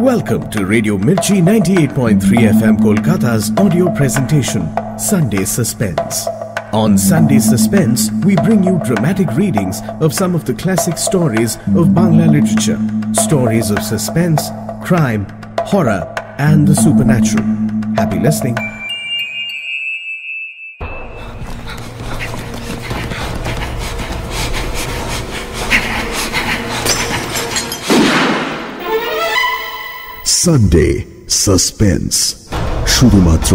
Welcome to Radio Mirchi 98.3 FM Kolkata's audio presentation, Sunday Suspense. On Sunday Suspense, we bring you dramatic readings of some of the classic stories of Bangla literature. Stories of suspense, crime, horror, and the supernatural. Happy listening. Sunday suspense শুধুমাত্র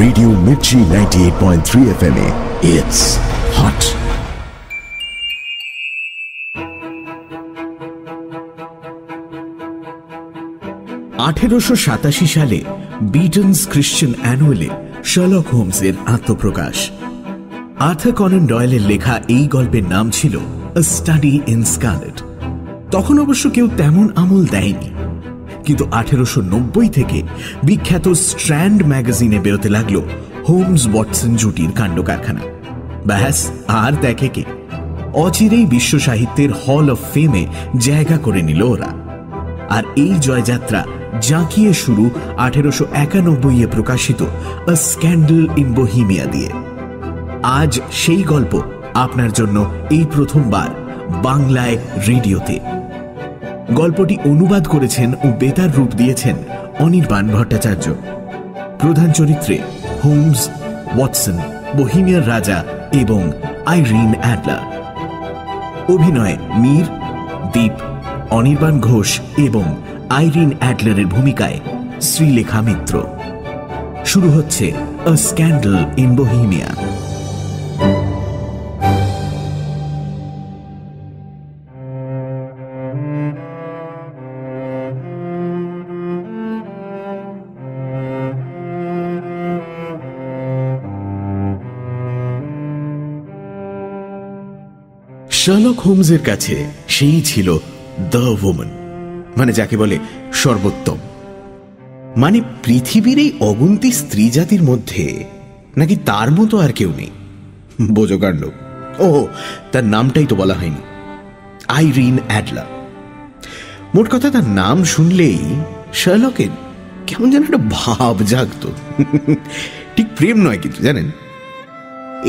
radio Mirchi 98.3 FM এ it's hot. 1887 সালে বিটনস Christian অ্যানুয়ালে Sherlock হোমসের আত্মপ্রকাশ। Arthur Canaan ডয়েলের লেখা এই গল্পের নাম ছিল আ study in scarlet. তখন অবশ্য কেউ তেমন আমল দেয়নি, কিন্তু 1890 থেকে বিখ্যাত স্ট্র্যান্ড ম্যাগাজিনে বেরোতে লাগলো হোমস ওয়াটসন জুটির কাণ্ড কারখানা। ব্যাস, আর দেখে কে, অচিরেই বিশ্ব সাহিত্যের হল অফ ফেমে জায়গা করে নিল ওরা। আর এই জয়যাত্রা জাঁকিয়ে শুরু 1891 প্রকাশিত আ স্ক্যান্ডাল ইন বোহেমিয়া দিয়ে। আজ সেই গল্প আপনার জন্য এই প্রথমবার বাংলায় রেডিওতে। গল্পটি অনুবাদ করেছেন ও বেতার রূপ দিয়েছেন অনির্বাণ ভট্টাচার্য। প্রধান চরিত্রে হোমস, ওয়াটসন, বোহেমিয়ার রাজা এবং আইরিন অ্যাডলার। অভিনয়ে মীর, দীপ, অনির্বাণ ঘোষ এবং আইরিন অ্যাডলারের ভূমিকায় শ্রীলেখা মিত্র। শুরু হচ্ছে আ স্ক্যান্ডাল ইন বোহেমিয়া। শার্লক হোমসের কাছে সেই ছিল দ্য ওম্যান, মানে যাকে বলে সর্বোত্তম। মানে পৃথিবীর এই অগুন্তি স্ত্রী জাতির মধ্যে নাকি তার মতো আর কেউ নেই। বোঝো কাণ্ড। ও, তার নামটাই তো বলা হয়নি, আইরিন অ্যাডলার। মোট কথা, তার নাম শুনলেই শার্লকের কেমন যেন একটা ভাব জাগত। ঠিক প্রেম নয় কিন্তু, জানেন,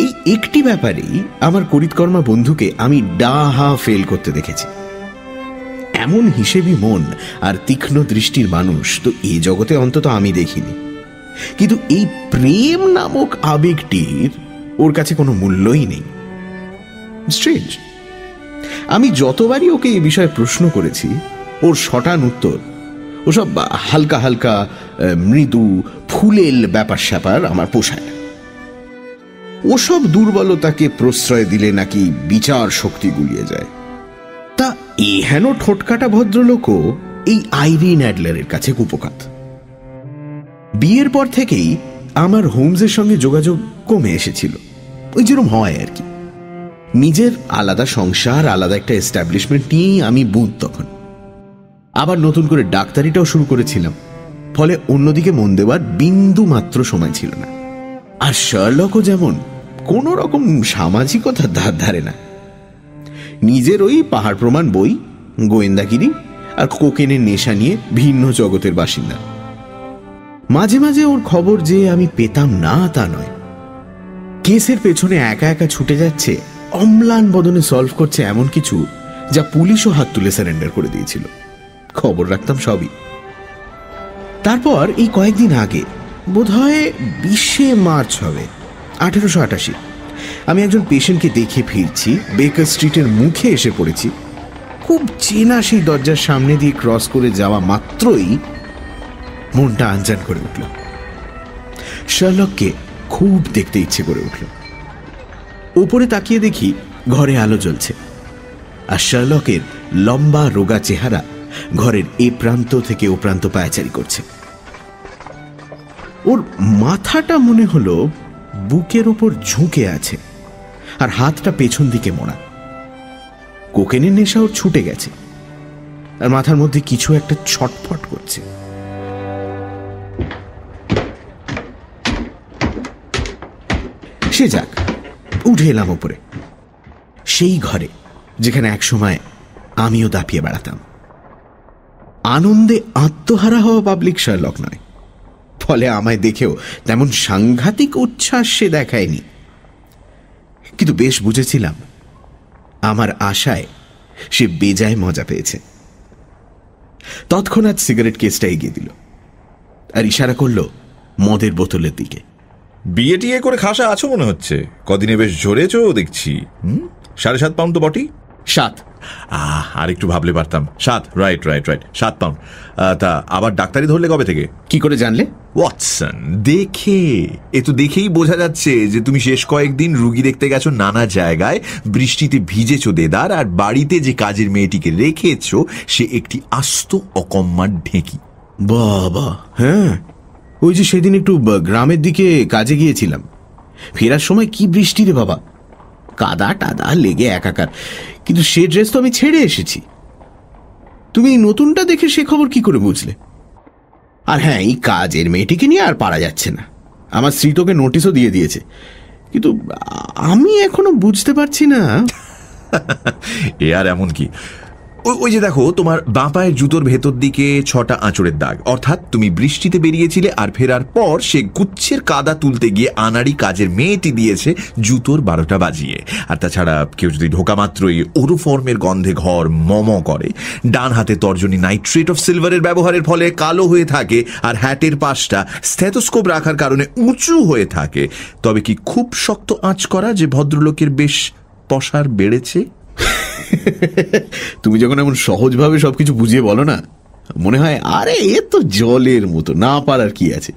এই একটি ব্যাপারেই আমার করিতকর্মা বন্ধুকে আমি ডাহা ফেল করতে দেখেছি। এমন হিসেবি মন আর তীক্ষ্ণ দৃষ্টির মানুষ তো এই জগতে অন্তত আমি দেখিনি। কিন্তু এই প্রেম নামক আবেগটির ওর কাছে কোনো মূল্যই নেই। স্ট্রেঞ্জ। আমি যতবারই ওকে এ বিষয়ে প্রশ্ন করেছি, ওর শটান উত্তর ওসব হালকা হালকা মৃদু ফুলেল ব্যাপার স্যাপার আমার পোষায় না। ওসব দুর্বলতাকে প্রশ্রয় দিলে নাকি বিচার শক্তি গুলিয়ে যায়। তা এহেন ঠোটকাটা ভদ্রলোকও এই আইরিন অ্যাডলারের কাছে কুপোকাত। বিয়ের পর থেকেই আমার হোমসের সঙ্গে যোগাযোগ কমে এসেছিল, ওই যেরকম হয় আর কি। নিজের আলাদা সংসার, আলাদা একটা এস্টাবলিশমেন্ট নিয়েই আমি বুধ তখন। আবার নতুন করে ডাক্তারিটাও শুরু করেছিলাম, ফলে অন্যদিকে মন দেওয়ার বিন্দু মাত্র সময় ছিল না। আর শার্লকও যেমন কোন রকম সামাজিকতার ধার ধারে না। নিজের ওই পাহাড় প্রমাণ বই, গোয়েন্দাগিরি আর কোকেনের নেশা নিয়ে ভিন্ন জগতের বাসিন্দা। মাঝে মাঝে ওর খবর যে আমি পেতাম না তা নয়। কেসের পেছনে একা একা ছুটে যাচ্ছে, অম্লান বদনে সলভ করছে এমন কিছু যা পুলিশও হাত তুলে সারেন্ডার করে দিয়েছিল। খবর রাখতাম সবই। তারপর এই কয়েকদিন আগে, বোধহয় 20শে মার্চ হবে 1888, আমি একজন পেশেন্টকে দেখে ফিরছি, বেকার স্ট্রিটের মুখে এসে পড়েছি। খুব চেনা সেই দরজার সামনে দিয়ে ক্রস করে যাওয়া মাত্রই মনটা আনজান করে উঠল। শার্লককে খুব দেখতে ইচ্ছে করে উঠল। উপরে তাকিয়ে দেখি ঘরে আলো জ্বলছে, আর শার্লকের লম্বা রোগা চেহারা ঘরের এ প্রান্ত থেকে ও প্রান্ত পায়চারি করছে। ওর মাথাটা মনে হলো বুকের ওপর ঝুঁকে আছে, আর হাতটা পেছন দিকে মোড়া। কোকেনের নেশা ওর ছুটে গেছে, আর মাথার মধ্যে কিছু একটা ছটফট করছে। সে যাক, উঠে এলাম ওপরে, সেই ঘরে যেখানে একসময় আমিও দাপিয়ে বেড়াতাম। আনন্দে আত্মহারা হওয়া পাবলিক শার্লক নয়, ফলে আমায় দেখেও তেমন সাংঘাতিক উচ্ছ্বাস সে দেখায়নি। কিন্তু বেশ বুঝেছিলাম আমার আশায় সে বেজায় মজা পেয়েছে। তৎক্ষণাৎ সিগারেট কেসটা এগিয়ে দিল আর ইশারা করল মদের বোতলের দিকে। বিয়ে টিয়ে করে খাসা আছো মনে হচ্ছে, কদিনে বেশ ঝরেছ দেখছি। 7.5 পাউন্ড তো বটেই। 7। আর একটু ভাবলে পারতাম। 7, রাইট 7 পাউন্ড। তা আবার ডাক্তারি ধরলে কবে থেকে? কি করে জানলে? ওয়াটসন, দেখে এ তো দেখেই বোঝা যাচ্ছে যে তুমি শেষ কয়েকদিন রুগী দেখতে গেছো নানা জায়গায়, বৃষ্টিতে ভিজেছো দেদার, আর বাড়িতে যে কাজের মেয়েটিকে রেখেছো সে একটি আস্ত অকম্মার ঢেঁকি। বাবা, হ্যাঁ, ওই যে সেদিন একটু গ্রামের দিকে কাজে গিয়েছিলাম, ফেরার সময় কি বৃষ্টি রে বাবা, কাদা টাদা লেগে একাকার, কিন্তু সে ড্রেস তো আমি ছেড়ে এসেছি। তুমি নতুনটা দেখে সে খবর কি করে বুঝলে? আর হ্যাঁ, এই কাজের মেয়েটিকে নিয়ে আর পারা যাচ্ছে না। আমার স্ত্রী তোকে নোটিশও দিয়ে দিয়েছে, কিন্তু আমি এখনো বুঝতে পারছি না। এ আর এমন কি, ওই যে দেখো তোমার বাঁ পায়ের জুতোর ভেতর দিকে 6টা আঁচড়ের দাগ, অর্থাৎ তুমি বৃষ্টিতে বেরিয়েছিলে আর ফেরার পর সে গুচ্ছের কাদা তুলতে গিয়ে আনাড়ি কাজের মেয়েটি দিয়েছে জুতোর 12টা বাজিয়ে। আর তাছাড়া কেউ যদি ঢোকা মাত্রই ওরোফর্মের গন্ধে ঘর মম করে, ডান হাতে তর্জনী নাইট্রেট অফ সিলভারের ব্যবহারের ফলে কালো হয়ে থাকে, আর হ্যাটের পাশটা স্টেথোস্কোপ রাখার কারণে উঁচু হয়ে থাকে, তবে কি খুব শক্ত আঁচ করা যে ভদ্রলোকের বেশ পসার বেড়েছে? তুমি যখন এমন সহজভাবে সবকিছু বুঝিয়ে বলো না, মনে হয় আরে এ তো জলের মতো, না পারার কি আছে।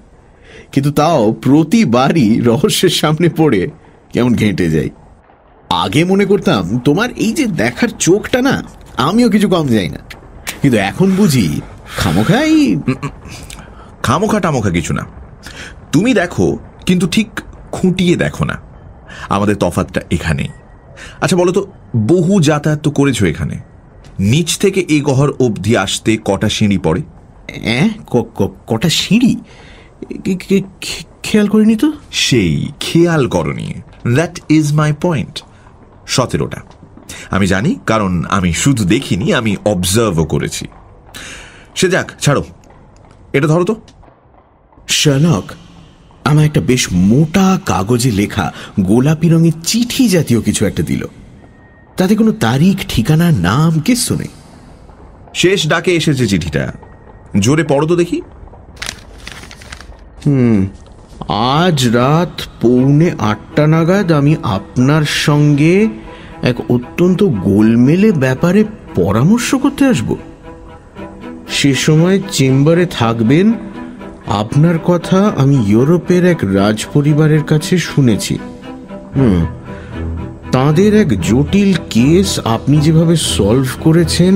কিন্তু তাও প্রতিবারই রহস্যের সামনে পড়ে কেমন ঘেঁটে যাই। আগে মনে করতাম তোমার এই যে দেখার চোখটা না, আমিও কিছু কম যাই না, কিন্তু এখন বুঝি খামোখা টামোখা কিছু না। তুমি দেখো, কিন্তু ঠিক খুঁটিয়ে দেখো না। আমাদের তফাৎটা এখানেই। আচ্ছা বলো তো, বহু যাতায়াত তো করেছো এখানে, নিচ থেকে এই গহর অবধি আসতে কটা সিঁড়ি পড়ে? কটা সিঁড়ি খেয়াল করিনি তো। সেই খেয়াল করনি, দ্যাট ইজ মাই পয়েন্ট। 17টা। আমি জানি, কারণ আমি শুধু দেখিনি, আমি অবজার্ভও করেছি। সে যাক, ছাড়ো, এটা ধরো তো। শার্লক আমার একটা বেশ মোটা কাগজে লেখা গোলাপি রঙের চিঠি জাতীয় কিছু একটা দিল। তাতে কোনো তারিখ, ঠিকানা, নাম কিচ্ছু নেই। শেষ ডাকে এসেছে চিঠিটা, জোরে পড়ো তো দেখি। আজ রাত 7:45 নাগাদ আমি আপনার সঙ্গে এক অত্যন্ত গোলমেলে ব্যাপারে পরামর্শ করতে আসব। সে সময় চেম্বারে থাকবেন। আপনার কথা আমি ইউরোপের এক রাজ পরিবারের কাছে শুনেছি। তাদের এক জটিল কেস আপনি যেভাবে সলভ করেছেন,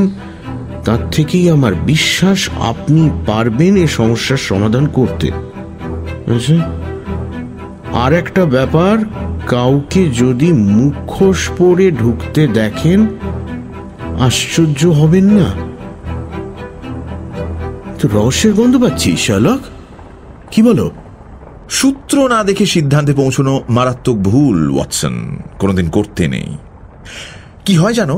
তার থেকেই আমার বিশ্বাস আপনি পারবেন এ সমস্যার সমাধান করতে। আর একটা ব্যাপার, কাউকে যদি মুখোশ পরে ঢুকতে দেখেন আশ্চর্য হবেন না। তো রহস্যের গন্ধ পাচ্ছি শার্লক, কি বলো? সূত্র না দেখে সিদ্ধান্তে পৌঁছানো মারাত্মক ভুল, ওয়াটসন, কোনোদিন করতে নেই। কি হয় জানো,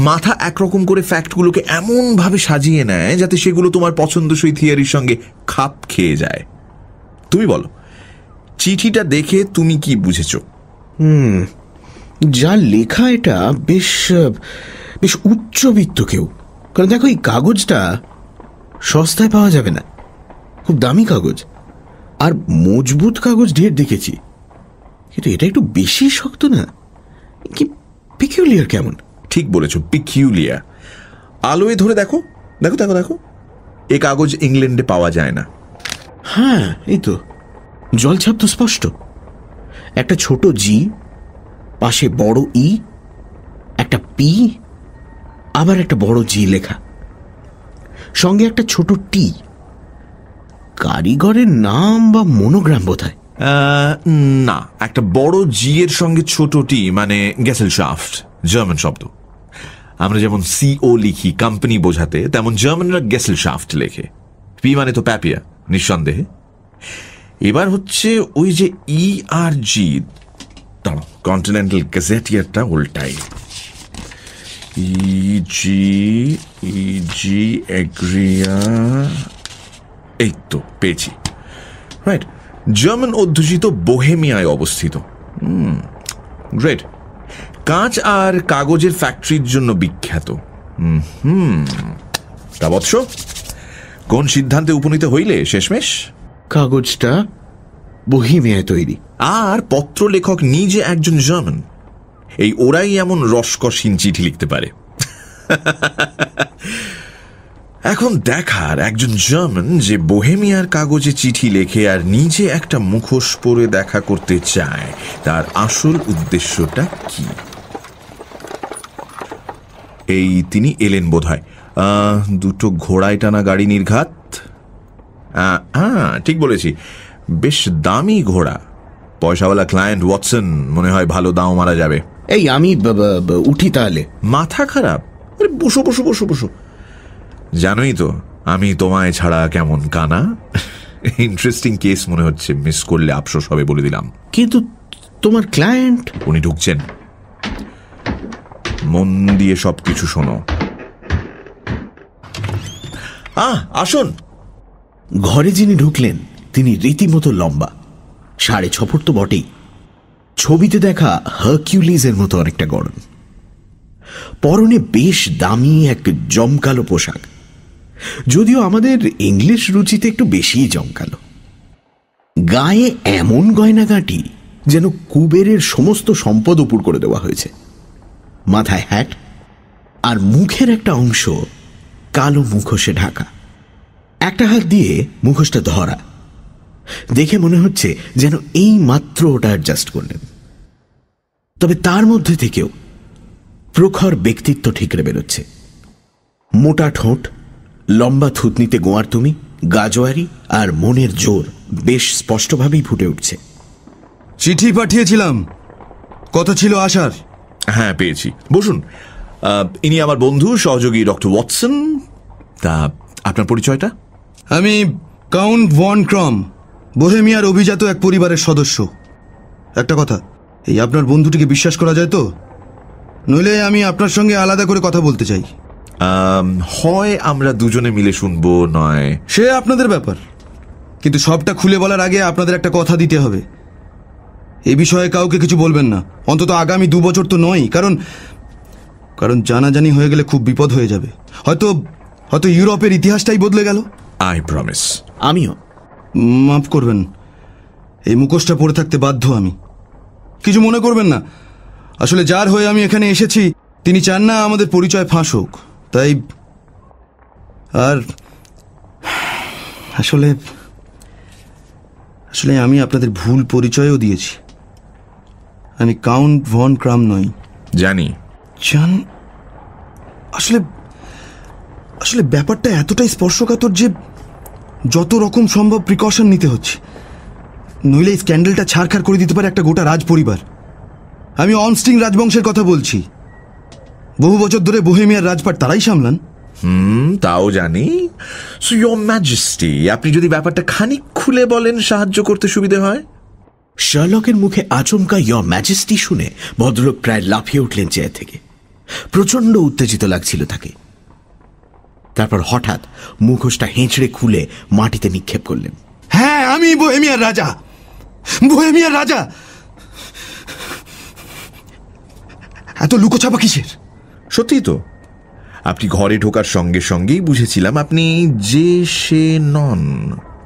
মাথা একরকম করে ফ্যাক্টগুলোকে এমন ভাবে সাজিয়ে নেয় যাতে সেগুলো তোমার পছন্দসই থিওরির সঙ্গে খাপ খেয়ে যায়। তুমি বলো, চিঠিটা দেখে তুমি কি বুঝেছ? যা লেখা এটা বেশ বেশ উচ্চবিত্ত কেউ। কারণ দেখো, এই কাগজটা সস্তায় পাওয়া যাবে না, খুব দামি কাগজ। আর মজবুত কাগজ ঢের দেখেছি, কিন্তু এটা একটু বেশি শক্ত না? কি পিকিউলিয়ার কেমন। ঠিক বলেছ, পিকিউলিয়ার। আলোয় ধরে দেখো, দেখো দেখো দেখো, এ কাগজ ইংল্যান্ডে পাওয়া যায় না। হ্যাঁ, এই তো জলছাপ তো স্পষ্ট। একটা ছোট জি, পাশে বড় ই, একটা পি, আবার একটা বড় জি লেখা, সঙ্গে একটা ছোট টি। কারিগরের নাম বা মনোগ্রাম বোধহয়। না, একটা বড় জি এর সঙ্গে ছোট টি, মানে গেসেলশাফট, জার্মান শব্দ। আমরা যেমন সিও লিখি কোম্পানি বোঝাতে, তেমন জার্মানরা গেসেলশাফট লেখে। পি মানে তো প্যাপিয়া, নিঃসন্দেহে। এবার হচ্ছে ওই যে ই আর জি, কন্টিনেন্টাল গ্যাজেটিয়ারটা উল্টাই। ইজি এগ্রিয়া, এই তো পেয়েছি। রাইট, জার্মান অধ্যুষিত বোহেমিয়ায় অবস্থিত। গ্রেট। কাঁচ আর কাগজের ফ্যাক্টরির জন্য বিখ্যাত। তা বৎস, কোন সিদ্ধান্তে উপনীত হইলে শেষমেশ? কাগজটা বোহেমিয়ায় তৈরি। আর পত্র লেখক নিজে একজন জার্মান। এই ওরাই এমন রসকসহীন চিঠি লিখতে পারে। এখন দেখার একজন জার্মান যে বোহেমিয়ার কাগজে চিঠি লেখে আর নিজে একটা মুখোশ পরে দেখা করতে চায়, তার আসল উদ্দেশ্যটা কি। এই তিনি এলেন বোধহয়। দুটো ঘোড়ায় টানা গাড়ি নির্ঘাত। ঠিক বলেছি, বেশ দামি ঘোড়া। পয়সাওয়ালা ক্লায়েন্ট ওয়াটসন, মনে হয় ভালো দাও মারা যাবে। এই আমি উঠি তাহলে। মাথা খারাপ? বসো বসো বসো বসো। জানোই তো আমি তোমায় ছাড়া কেমন কানা। ইন্টারেস্টিং কেস মনে হচ্ছে, মিস করলে আফসোস হবে বলে দিলাম। কিন্তু তোমার ক্লায়েন্ট? উনি ঢুকছেন, মন দিয়ে সবকিছু শোনো। আসুন। ঘরে যিনি ঢুকলেন তিনি রীতিমতো লম্বা, 6.5 ফুট তো বটেই। ছবিতে দেখা হারকিউলিসের মতো অনেকটা গড়ন। পরনে বেশ দামি এক জমকালো পোশাক, যদিও আমাদের ইংলিশ রুচিতে একটু বেশিই জমকালো। গায়ে এমন গয়নাগাটি যেন কুবেরের সমস্ত সম্পদ উপুর করে দেওয়া হয়েছে। মাথায় হ্যাট, আর মুখের একটা অংশ কালো মুখোশে ঢাকা। একটা হাত দিয়ে মুখোশটা ধরা, দেখে মনে হচ্ছে যেন এই মাত্র ওটা অ্যাডজাস্ট করলেন। তবে তার মধ্যে থেকেও প্রখর ব্যক্তিত্ব ঠিকরে বেরোচ্ছে। মোটা ঠোঁট, লম্বা থুতনিতে গোয়ার তুমি, গাজোয়ারি আর মনের জোর বেশ স্পষ্টভাবেই ফুটে উঠছে। চিঠি পাঠিয়েছিলাম, কথা ছিল আসার। হ্যাঁ, পেয়েছি। বসুন। ইনি আমার বন্ধু সহযোগী ডক্টর ওয়াটসন। তা আপনার পরিচয়টা? আমি কাউন্ট ভন ক্রম, বোহেমিয়ার অভিজাত এক পরিবারের সদস্য। একটা কথা, এই আপনার বন্ধুটিকে বিশ্বাস করা যায় তো? নইলে আমি আপনার সঙ্গে আলাদা করে কথা বলতে চাই। হয় আমরা দুজনে মিলে শুনবো, নয় সে আপনাদের ব্যাপার, কিন্তু সবটা খুলে বলার আগে আপনাদের একটা কথা দিতে হবে। এই বিষয়ে কাউকে কিছু বলবেন না, অন্তত আগামী 2 বছর তো নয়। কারণ জানাজানি হয়ে গেলে খুব বিপদ হয়ে যাবে। হয়তো ইউরোপের ইতিহাসটাই বদলে গেল। I promise. আমিও। মাফ করবেন, এই মুখোশটা পরে থাকতে বাধ্য আমি। কিছু মনে করবেন না, আসলে যার হয়ে আমি এখানে এসেছি তিনি চান না আমাদের পরিচয় ফাঁস হোক, তাই। আর আসলে আমি আপনাদের ভুল পরিচয়ও দিয়েছি। আমি কাউন্ট ভন ক্রাম নই। জানি। আসলে ব্যাপারটা এতটাই স্পর্শকাতর যে যত রকম সম্ভব প্রিকশন নিতে হচ্ছে, নইলে এই স্ক্যান্ডেলটা ছাড়খাড় করে দিতে পারে একটা গোটা রাজ পরিবার। আমি অনস্টিং রাজবংশের কথা বলছি। বহু বছর ধরে বোহেমিয়ার রাজপাট তারাই সামলান। তাও জানি। সো ইয়োর ম্যাজেস্টি, আপনি যদি ব্যাপারটা খানিক খুলে বলেন সাহায্য করতে সুবিধে হয়। শার্লকের মুখে আচমকা ইয়োর ম্যাজেস্টি শুনে ভদ্রলোক প্রায় লাফিয়ে উঠলেন চেয়ার থেকে। প্রচন্ড উত্তেজিত লাগছিল তাকে। তারপর হঠাৎ মুখোশটা হেঁচড়ে খুলে মাটিতে নিক্ষেপ করলেন। হ্যাঁ, আমি বোহেমিয়ার রাজা। বোহেমিয়ার রাজা। এত লুকোছাপা কিসের? সত্যি তো, আপনি ঘরে ঢোকার সঙ্গে সঙ্গেই বুঝেছিলাম আপনি যে সে নন,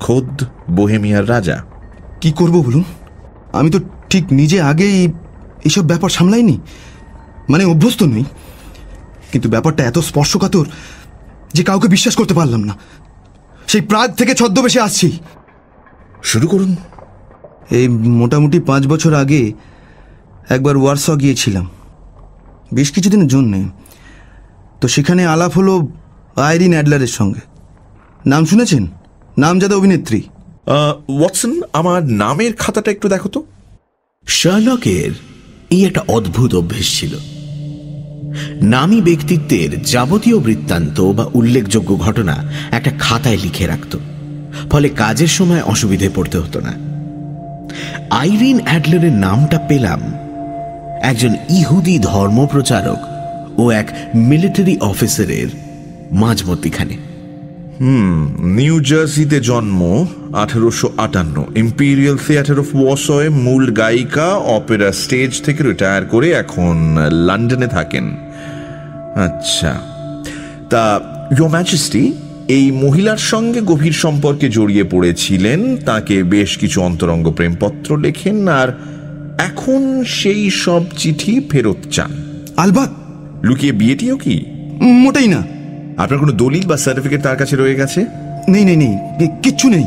খোদ বোহেমিয়ার রাজা। কি করব বলুন, আমি তো ঠিক নিজে আগেই এইসব ব্যাপার সামলাইনি, মানে অভ্যস্ত নই। কিন্তু ব্যাপারটা এত স্পর্শকাতর যে কাউকে বিশ্বাস করতে পারলাম না। সেই প্রাগ থেকে ছদ্মবেশে আসছি। শুরু করুন। এই মোটামুটি 5 বছর আগে একবার ওয়ারশ গিয়েছিলাম বেশ কিছুদিনের জন্যে। তো সেখানে আলাপ হলো আইরিন অ্যাডলারের সঙ্গে। নাম শুনেছেন? নামজাদা অভিনেত্রী। ওয়াটসন, আমার নামের খাতাটা একটু দেখো তো। শার্লকের এই একটা অদ্ভুত অভ্যেস ছিল। নামী ব্যক্তিত্বের যাবতীয় বৃত্তান্ত বা উল্লেখযোগ্য ঘটনা একটা খাতায় লিখে রাখত, ফলে কাজের সময় অসুবিধে পড়তে হতো না। আইরিন অ্যাডলারের নামটা পেলাম একজন ইহুদি ধর্মপ্রচারক ও এক মিলিটারি অফিসারের মাঝমধ্যিখানে। নিউ জার্সিতে জন্ম, 1858। ইম্পেরিয়াল থিয়েটার অফ ওয়ারসয়ে মূল গায়িকা, অপেরা স্টেজ থেকে রিটায়ার করে এখন লন্ডনে থাকেন। আচ্ছা, তা ইয়োর ম্যাজেস্টি এই মহিলার সঙ্গে গভীর সম্পর্কে জড়িয়ে পড়েছিলেন, তাকে বেশ কিছু অন্তরঙ্গ প্রেমপত্র লেখেন, আর এখন সেই সব চিঠি ফেরত চান। আলবাত। লুকিয়ে বিয়েটিও কি? মোটেই না। আপনার কোনো দলিল বা সার্টিফিকেট তার কাছে রয়ে গেছে? নেই নেই নেই, কিচ্ছু নেই।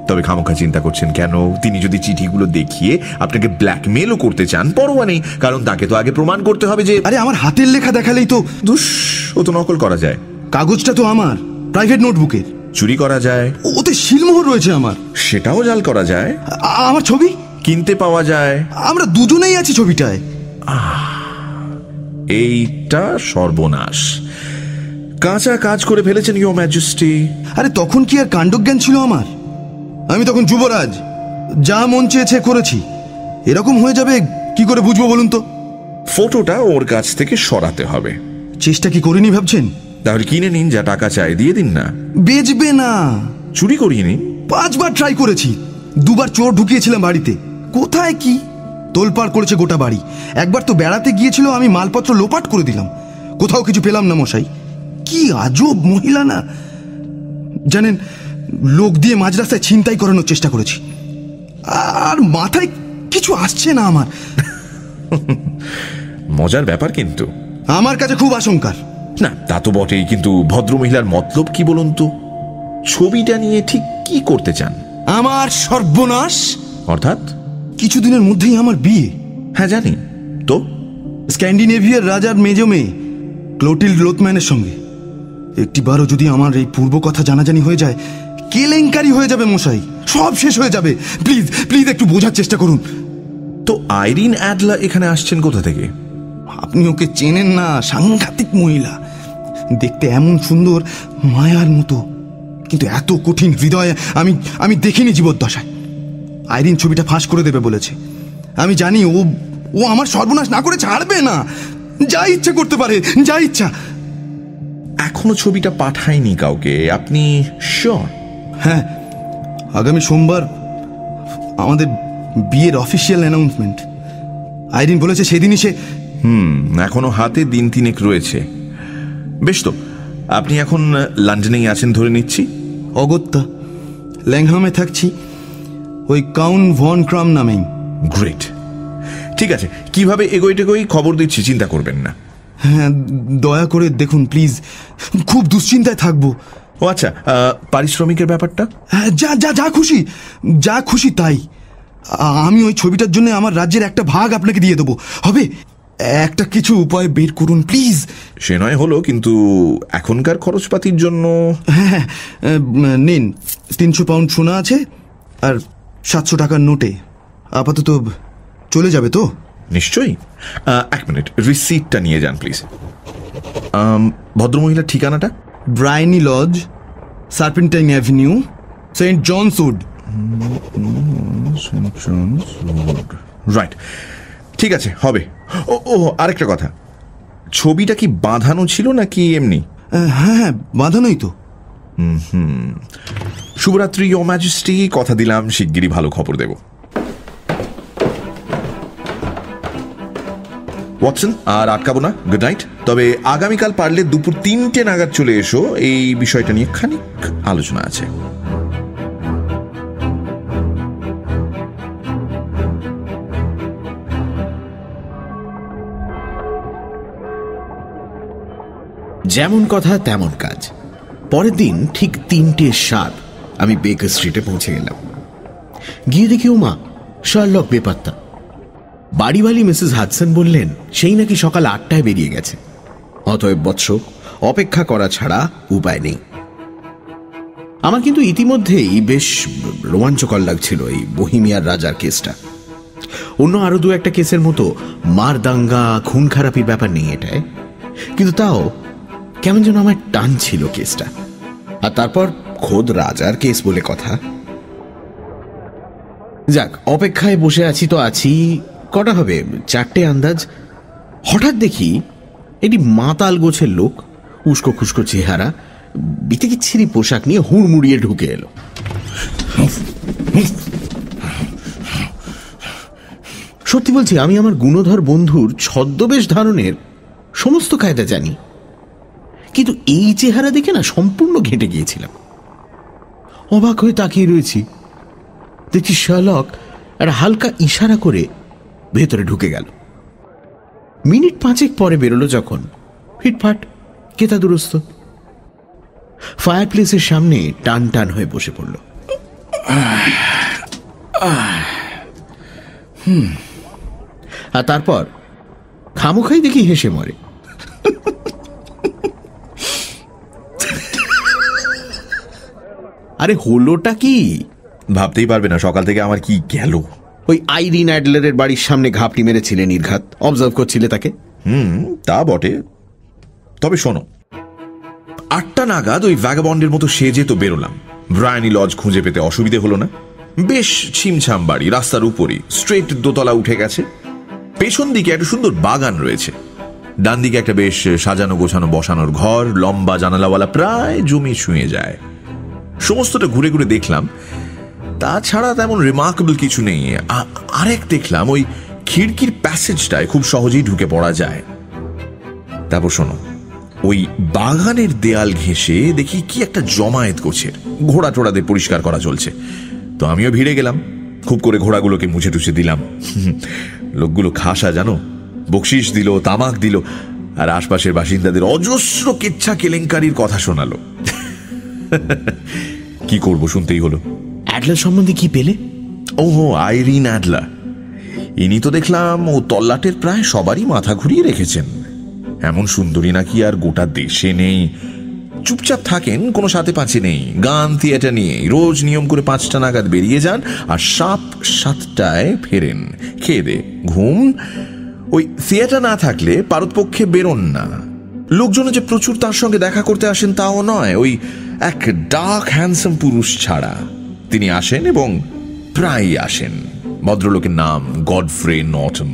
তবে খামোখা চিন্তা করছেন কেন? তিনি যদি চিঠিগুলো দেখিয়ে আপনাকে ব্ল্যাকমেলও করতে চান, পরোয়া নেই, কারণ তাকে তো আগে প্রমাণ করতে হবে যে... আরে আমার হাতের লেখা দেখালেই তো। দুস, ও তো নকল করা যায়। কাগজটা তো আমার প্রাইভেট নোটবুকের। চুরি করা যায়। ওতে শিলমোহর রয়েছে আমার। সেটাও জাল করা যায়। আমার ছবি কিনতে পাওয়া যায়। আমরা দুজনেই আছি ছবিটায়। এইটা সর্বনাশ। কাঁচা কাজ করে ফেলেছেন ইয়োর ম্যাজেস্টি। আরে তখন কি আর কাণ্ডজ্ঞান ছিল আমার? আমি তখন যুবরাজ, যা মন চেয়েছে করেছি। এরকম হয়ে যাবে কি করে বুঝবো বলুন তো? ফটোটা ওর কাছ থেকে সরাতে হবে। চেষ্টা কি করিনি ভাবছেন? তাহলে কিনে নিন, যা টাকা চাই দিয়ে দিন না। বেচবে না। চুরি করিয়ে নিন। 5 বার ট্রাই করেছি, 2 বার চোর ঢুকিয়েছিলাম বাড়িতে। কোথায় কি তোলপাড় করেছে গোটা বাড়ি। একবার তো বেড়াতে গিয়েছিল, আমি মালপত্র লোপাট করে দিলাম, কোথাও কিছু পেলাম না মশাই। কি আজব মহিলা না জানেন। লোক দিয়ে মাঝ রাস্তায় ছিনতাই করানোর চেষ্টা করেছি, আর মাথায় কিছু আসছে না আমার। মজার ব্যাপার কিন্তু। আমার কাছে খুব আশঙ্কার। না, তা তো বটেই, কিন্তু ভদ্রমহিলার মতলব কি বলুন তো? ছবিটা নিয়ে ঠিক কি করতে চান? আমার সর্বনাশ। অর্থাৎ? কিছুদিনের মধ্যেই আমার বিয়ে। হ্যাঁ জানি তো। স্ক্যান্ডিনেভিয়ার রাজার মেজ মেয়ে ক্লোটিল্ড লোথম্যানের সঙ্গে। একটিবারও যদি আমার এই পূর্ব কথা জানাজানি হয়ে যায়, কেলেঙ্কারি হয়ে যাবে মশাই, সব শেষ হয়ে যাবে। প্লিজ প্লিজ একটু বোঝার চেষ্টা করুন। তো আইরিন অ্যাডলার এখানে আসছেন কোথা থেকে? আপনি ওকে চেনেন না, সাংঘাতিক মহিলা। দেখতে এমন সুন্দর, মায়ার মতো, কিন্তু এত কঠিন হৃদয় আমি দেখিনি জীবদ্দশায়। আইরিন ছবিটা ফাঁস করে দেবে বলেছে। আমি জানি ও আমার সর্বনাশ না করে ছাড়বে না। যা ইচ্ছা করতে পারে, যা ইচ্ছা। এখনো ছবিটা পাঠায়নি কাউকে, আপনি শিওর? হ্যাঁ, আগামী সোমবার আমাদের বিয়ের অফিসিয়াল অ্যানাউন্সমেন্ট। আইরিন বলেছে সেদিনই সে। এখনো হাতে দিন 3 রয়েছে। বেশ, তো আপনি এখন লন্ডনেই আছেন ধরে নিচ্ছি? অগত্যা ল্যাংহামে থাকছি, ওই কাউন্ট ভন ক্রাম নামেই। গ্রেট। ঠিক আছে, কিভাবে এগোই খবর দিচ্ছি, চিন্তা করবেন না। হ্যাঁ, দয়া করে দেখুন প্লিজ, খুব দুশ্চিন্তায় থাকবো। ও আচ্ছা, পারিশ্রমিকের ব্যাপারটা? হ্যাঁ, যা খুশি তাই। আমি ওই ছবিটার জন্য আমার রাজ্যের একটা ভাগ আপনাকে দিয়ে দেবো, হবে? একটা কিছু উপায় বের করুন প্লিজ। সে নয় হলো, কিন্তু এখনকার খরচপাতির জন্য। হ্যাঁ, নিন, 300 পাউন্ড সোনা আছে, আর 700 টাকার নোটে। আপাতত চলে যাবে তো? নিশ্চয়ই। 1 মিনিট, রিসিপ্টটা নিয়ে যান প্লিজ। ভদ্রমহিলার ঠিকানাটা? Briony Lodge, Serpentine Avenue, saint John's Wood. Right, ঠিক আছে, হবে। ও আরেকটা কথা, ছবিটা কি বাঁধানো ছিল নাকি এমনি? হ্যাঁ, বাঁধানোই তো। শুভরাত্রি ইয়োর ম্যাজেস্টি, কথা দিলাম শিগগিরই ভালো খবর দেব। ওয়াটসন, আর আটকাবো না, গুড নাইট। তবে আগামীকাল পারলে দুপুর 3টে নাগাদ চলে এসো, এই বিষয়টা নিয়ে খানিক আলোচনা আছে। যেমন কথা তেমন কাজ। পরের দিন ঠিক 3:07 আমি বেকার স্ট্রিটে পৌঁছে গেলাম। গিয়ে দেখি ওমা, শার্লক বেপাত্তা। বাড়িওয়ালি মিসেস হাডসন বললেন সেই নাকি সকাল 8টায় বেরিয়ে গেছে। অতএব বৎস, অপেক্ষা করা ছাড়া উপায় নেই। আমার কিন্তু ইতিমধ্যেই বেশ রোমাঞ্চকর লাগছিল এই বোহিমিয়ার রাজার কেসটা। অন্য আরো 2-1টা কেসের মতো মার দাঙ্গা, খুন খারাপির ব্যাপার নেই এটায়, কিন্তু তাও কেমন যেন আমার টান ছিল কেসটা। আর তারপর খোদ রাজার কেস বলে কথা। যাক, অপেক্ষায় বসে আছি তো আছি, কটা হবে 4টে আন্দাজ। হঠাৎ দেখি এটি মাতাল গোছের লোক, উস্কো খুস্কো চেহারা, বিতিকিচ্ছিরি পোশাক নিয়ে হুড়মুড়িয়ে ঢুকে এলো। সত্যি বলছি, আমি আমার গুণধর বন্ধুর ছদ্মবেশ ধারণের সমস্ত কায়দা জানি, কিন্তু এই চেহারা দেখে না সম্পূর্ণ ঘেঁটে গিয়েছিলাম। অবাক হয়ে তাকিয়ে রয়েছি, দেখছি শার্লক একটা হালকা ইশারা করে ভেতরে ঢুকে গেল। মিনিট 5 পরে বেরোলো যখন, ফিটফাট কেতা দুরস্ত ফায়ার প্লেসের সামনে টান টান হয়ে বসে পড়ল। আর তারপর খামোখাই দেখি হেসে মরে। আরে হলোটা কি ভাবতেই পারবে না সকাল থেকে আমার কি গেল। ওই আইরিন অ্যাডলারের বাড়ির সামনে ঘাপটি মেরেছিলে নির্ঘাত, অবজার্ভ করছিলে তাকে। তা বটে, তবে শোনো, 8টা নাগাদ ওই ভ্যাগাবন্ডের মতো সেজে তো বেরোলাম। ব্রায়ানি লজ খুঁজে পেতে অসুবিধে হলো না। বেশ ছিমছাম বাড়ি, রাস্তার উপরই, স্ট্রেট দোতলা উঠে গেছে। পেছন দিকে একটা সুন্দর বাগান রয়েছে, ডান দিকে একটা বেশ সাজানো গোছানো বসানোর ঘর, লম্বা জানালাওয়ালা, প্রায় জমি ছুঁয়ে যায়। সমস্তটা ঘুরে ঘুরে দেখলাম, তাছাড়া তেমন রিমার্কেবল কিছু নেই। আরেক দেখলাম ওই খিড়কির প্যাসেজটায় খুব সহজেই ঢুকে পড়া যায়। তারপর শোনো, ওই বাগানের দেয়াল ঘেঁষে দেখি কি একটা জমায়েত গোছের, ঘোড়া টোড়াদের পরিষ্কার করা চলছে। তো আমিও ভিড়ে গেলাম, খুব করে ঘোড়াগুলোকে মুছে টুছে দিলাম। লোকগুলো খাসা জানো, বকশিস দিল, তামাক দিল, আর আশপাশের বাসিন্দাদের অজস্র কেচ্ছা কেলেঙ্কারির কথা শোনালো। কি করব, শুনতেই হলো। অ্যাডলার সম্বন্ধে কি পেলে? ওহো, আইরিন অ্যাডলার। ইনি তো দেখলাম ও তল্লাটের প্রায় সবারই মাথা ঘুরিয়ে রেখেছেন। এমন সুন্দরী নাকি আর গোটা দেশে নেই। চুপচাপ থাকেন, কোনো সাথে পাঁচে নেই, গান থিয়েটার নিয়ে রোজ নিয়ম করে 5টা নাগাদ বেরিয়ে যান আর 7টায় ফেরেন, খেয়ে দে ঘুম। ওই থিয়েটার না থাকলে পারতপক্ষে বেরোন না। লোকজন যে প্রচুর তার সঙ্গে দেখা করতে আসেন তাও নয়, ওই এক ডার্ক হ্যান্ডসাম পুরুষ ছাড়া। তিনি আসেন এবং প্রায়ই আসেন। ভদ্রলোকের নাম গডফ্রে নর্টন।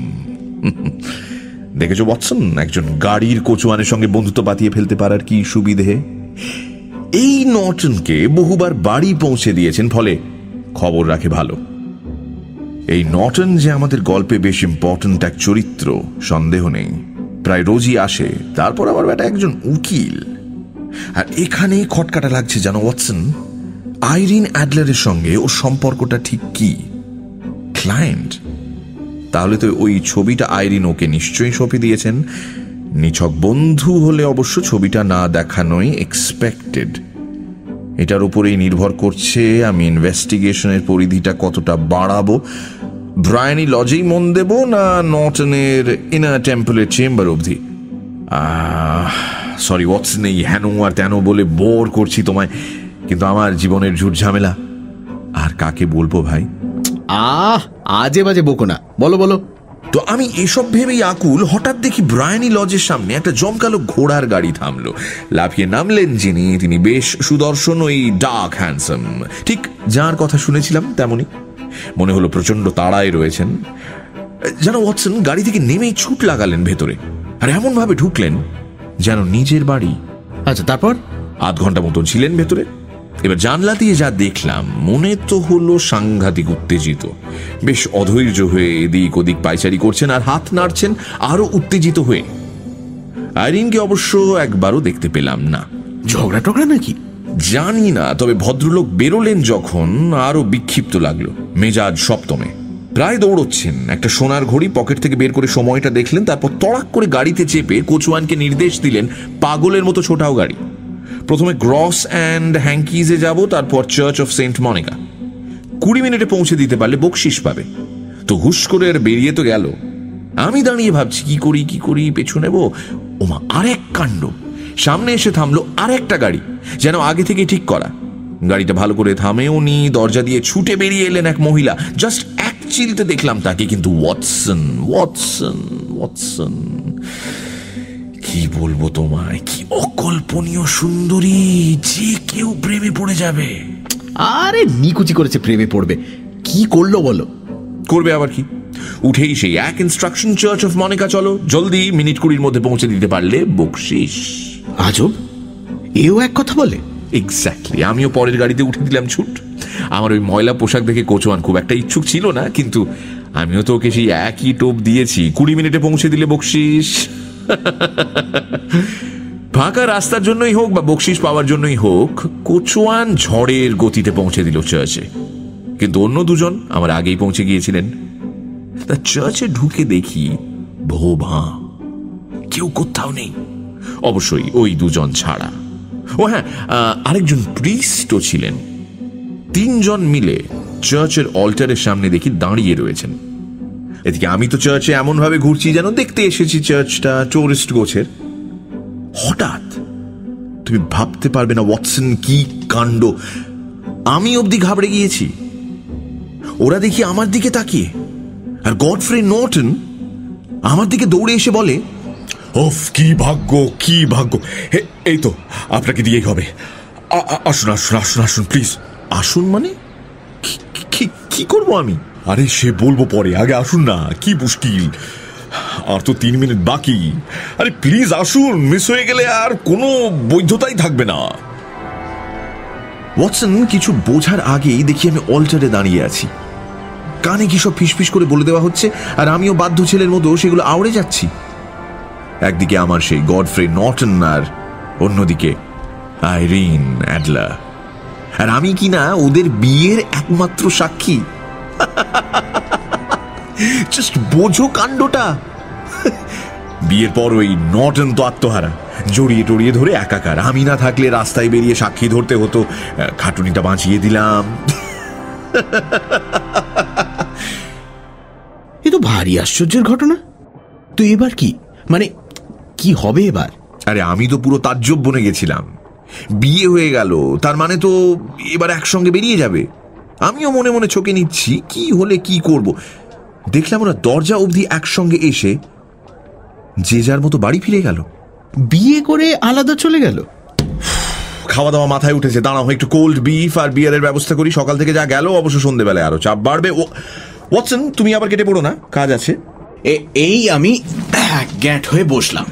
দেখেছো ওয়াটসন, একজন গাড়ির কোচওয়ানের সঙ্গে বন্ধুত্ব বাতিয়ে ফেলতে পারার কি সুবিধে। এই নর্টনকে বহুবার বাড়ি পৌঁছে দিয়েছেন, ফলে খবর রাখে ভালো। এই নর্টন যে আমাদের গল্পে বেশ ইম্পর্ট্যান্ট এক চরিত্র, সন্দেহ নেই। প্রায় রোজই আসে, তারপর আবার বেটা একজন উকিল। আর এখানেই খটকাটা লাগছে জানো ওয়াটসন, আইরিন অ্যাডলারের সঙ্গে ওর সম্পর্কটা ঠিক কি? ক্লায়েন্ট? তাহলে তো ওই ছবিটা আইরিন ওকে নিশ্চয়ই সঁপে দিয়েছেন। নিছক বন্ধু হলে অবশ্য ছবিটা না দেখানোই এক্সপেক্টেড। এটার উপরেই নির্ভর করছে আমি ইনভেস্টিগেশনের পরিধিটা কতটা বাড়াবো। ব্রায়ানি লজেই মন দেব না নর্টনের ইনার টেম্পলের চেম্বার অবধি? সরি ওয়াটসন, এই হেন আর তেন বলে বোর করছি তোমায়, কিন্তু আমার জীবনের ঝুট ঝামেলা আর কাকে বলবো ভাই। আজে বাজে বকো না, বলো বলো। তো আমি এসব ভেবেই আকুল, হঠাৎ দেখি ব্রায়ানি লজের সামনে একটা জমকালো ঘোড়ার গাড়ি থামলো। লাফিয়ে নামলেন যিনি, তিনি বেশ সুদর্শন, ওই ডার্ক হ্যান্ডসাম, ঠিক যার কথা শুনেছিলাম তেমনি। মনে হলো প্রচন্ড তাড়ায় রয়েছেন। জানো ওয়াটসন, গাড়ি থেকে নেমেই ছুট লাগালেন ভেতরে, আর এমন ভাবে ঢুকলেন যেন নিজের বাড়ি। আচ্ছা, তারপর? আধ ঘন্টা মতন ছিলেন ভেতরে। এবার জানলা দিয়ে যা দেখলাম, মনে তো হলো সাংঘাতিক উত্তেজিত। বেশ অধৈর্য হয়ে এদিক ওদিক পায়চারি করছেন আর হাত নাড়ছেন আরো উত্তেজিত হয়ে। আইরিনকে অবশ্য একবারও দেখতে পেলাম না। ঝগড়া টগড়া নাকি? জানি না, তবে ভদ্রলোক বেরোলেন যখন আরো বিক্ষিপ্ত লাগলো, মেজাজ সপ্তমে। প্রায় দৌড়চ্ছেন। একটা সোনার ঘড়ি পকেট থেকে বের করে সময়টা দেখলেন, তারপর তড়াক করে গাড়িতে চেপে কোচওয়ানকে নির্দেশ দিলেন পাগলের মতো ছোটাও গাড়ি। প্রথমে গ্রস অ্যান্ড হ্যাঙ্কিজে যাব, তারপর চার্চ অফ সেন্ট মনিকা। 20 মিনিটে পৌঁছে দিতে পারলে বকশিস পাবে। তো হুশ করে আর বেরিয়ে তো গেল। আমি দাঁড়িয়ে ভাবছি কি করি, পেছু নেব। ওমা, আরেক কাণ্ড! সামনে এসে থামলো আরেকটা গাড়ি, যেন আগে থেকে ঠিক করা। গাড়িটা ভালো করে থামেও নি, দরজা দিয়ে ছুটে বেরিয়ে এলেন এক মহিলা। জাস্ট এক চিলতে দেখলাম তাকে, কিন্তু ওয়াটসন ওয়াটসন ওয়াটসন কি বলবো তোমায়, কি অকল্পনীয় সুন্দরী, যে কেউ প্রেমে পড়ে যাবে। আরে নিকুচি করেছে প্রেমে পড়বে, কি করলো বলো? করবে আবার কি? উঠেই সেই এক ইনস্ট্রাকশন, চার্চ অফ মনিকা চলো, জলদি, মিনিট 20 মধ্যে পৌঁছে দিতে পারলে বকশিস। আজব, এও এক কথা বলে। এক্স্যাক্টলি, আমিও পরের গাড়িতে উঠে দিলাম ছুট। আমার ওই ময়লা পোশাক দেখে কোচওয়ান খুব একটা ইচ্ছুক ছিল না, কিন্তু আমিও তো ওকে সেই একই টোপ দিয়েছি, 20 মিনিটে পৌঁছে দিলে বকশিস। ফাঁকা রাস্তার জন্যই হোক বা বকশিস পাওয়ার জন্যই হোক, কোচওয়ান ঝড়ের গতিতে পৌঁছে দিল চার্চে। কিন্তু অন্য দুজন আমার আগেই পৌঁছে গিয়েছিলেন। তা চার্চে ঢুকে দেখি ভোভা, কেউ কোথাও নেই, অবশ্যই ওই দুজন ছাড়া। ও হ্যাঁ, আরেকজন প্রিস্টও ছিলেন। 3 জন মিলে চার্চের অল্টারের সামনে দেখি দাঁড়িয়ে রয়েছেন। এদিকে আমি তো চার্চে এমন ভাবে ঘুরছি যেন দেখতে এসেছি চার্চটা টুরিস্ট গোছের। হঠাৎ তুমি ভাবতে পারবে না ওয়াটসন, কি কাণ্ড! আমি অবধি ঘাবড়ে গিয়েছি। ওরা দেখি আমার দিকে তাকিয়ে, আর গডফ্রে নর্টন আমার দিকে দৌড়ে এসে বলে, ওফ, কি ভাগ্য, কি ভাগ্য! এই তো আপনাকে দিয়েই হবে, আসুন আসুন আসুন আসুন প্লিজ। আসুন মানে কি করবো আমি? আরে সে বলবো পরে, আগে আসুন না, কি মুশকিল, আর তো 3 মিনিট বাকি। আরে প্লিজ আসুন, মিস হয়ে গেলে আর কোনো বৈধতাই থাকবে না। ওয়াটসন কিছু বোঝার আগেই দেখি আমি অল্টারে দাঁড়িয়ে আছি, কানে কি সব ফিসফিস করে বলে দেওয়া হচ্ছে, আর আমিও বাধ্য ছেলের মতো সেগুলো আওড়ে যাচ্ছি। একদিকে আমার সেই গডফ্রে নর্টন, আর অন্যদিকে আইরিন অ্যাডলার, আর আমি কিনা ওদের বিয়ের একমাত্র সাক্ষী। জাস্ট বোঝো কাণ্ডটা। বিয়ের পর ওই নর্টন তো আত্মহারা, জড়িয়ে টড়িয়ে ধরে একাকার। আমি না থাকলে রাস্তায় বেরিয়ে সাক্ষী ধরতে হতো, খাটুনিটা বাঁচিয়ে দিলাম। এ তো ভারী আশ্চর্যের ঘটনা। তো এবার কি, মানে কি হবে এবার? আরে আমি তো পুরো তাজ্জব বনে গেছিলাম। বিয়ে হয়ে গেল, তার মানে তো এবার একসঙ্গে বেরিয়ে যাবে। আমিও মনে মনে ছকে নিচ্ছি কি হলে কি করব। দেখলাম ওরা দরজা অবধি একসঙ্গে এসে যে যার মতো বাড়ি ফিরে গেল। বিয়ে করে আলাদা চলে গেল। খাওয়া দাওয়া মাথায় উঠেছে, দাঁড়াও একটু কোল্ড বিফ আর বিয়ারের ব্যবস্থা করি। সকাল থেকে যা গেল, অবশ্য সন্ধ্যেবেলায় আরো চাপ বাড়বে। ওয়াটসন, তুমি আবার কেটে পড়ো না, কাজ আছে। এই আমি গ্যাট হয়ে বসলাম।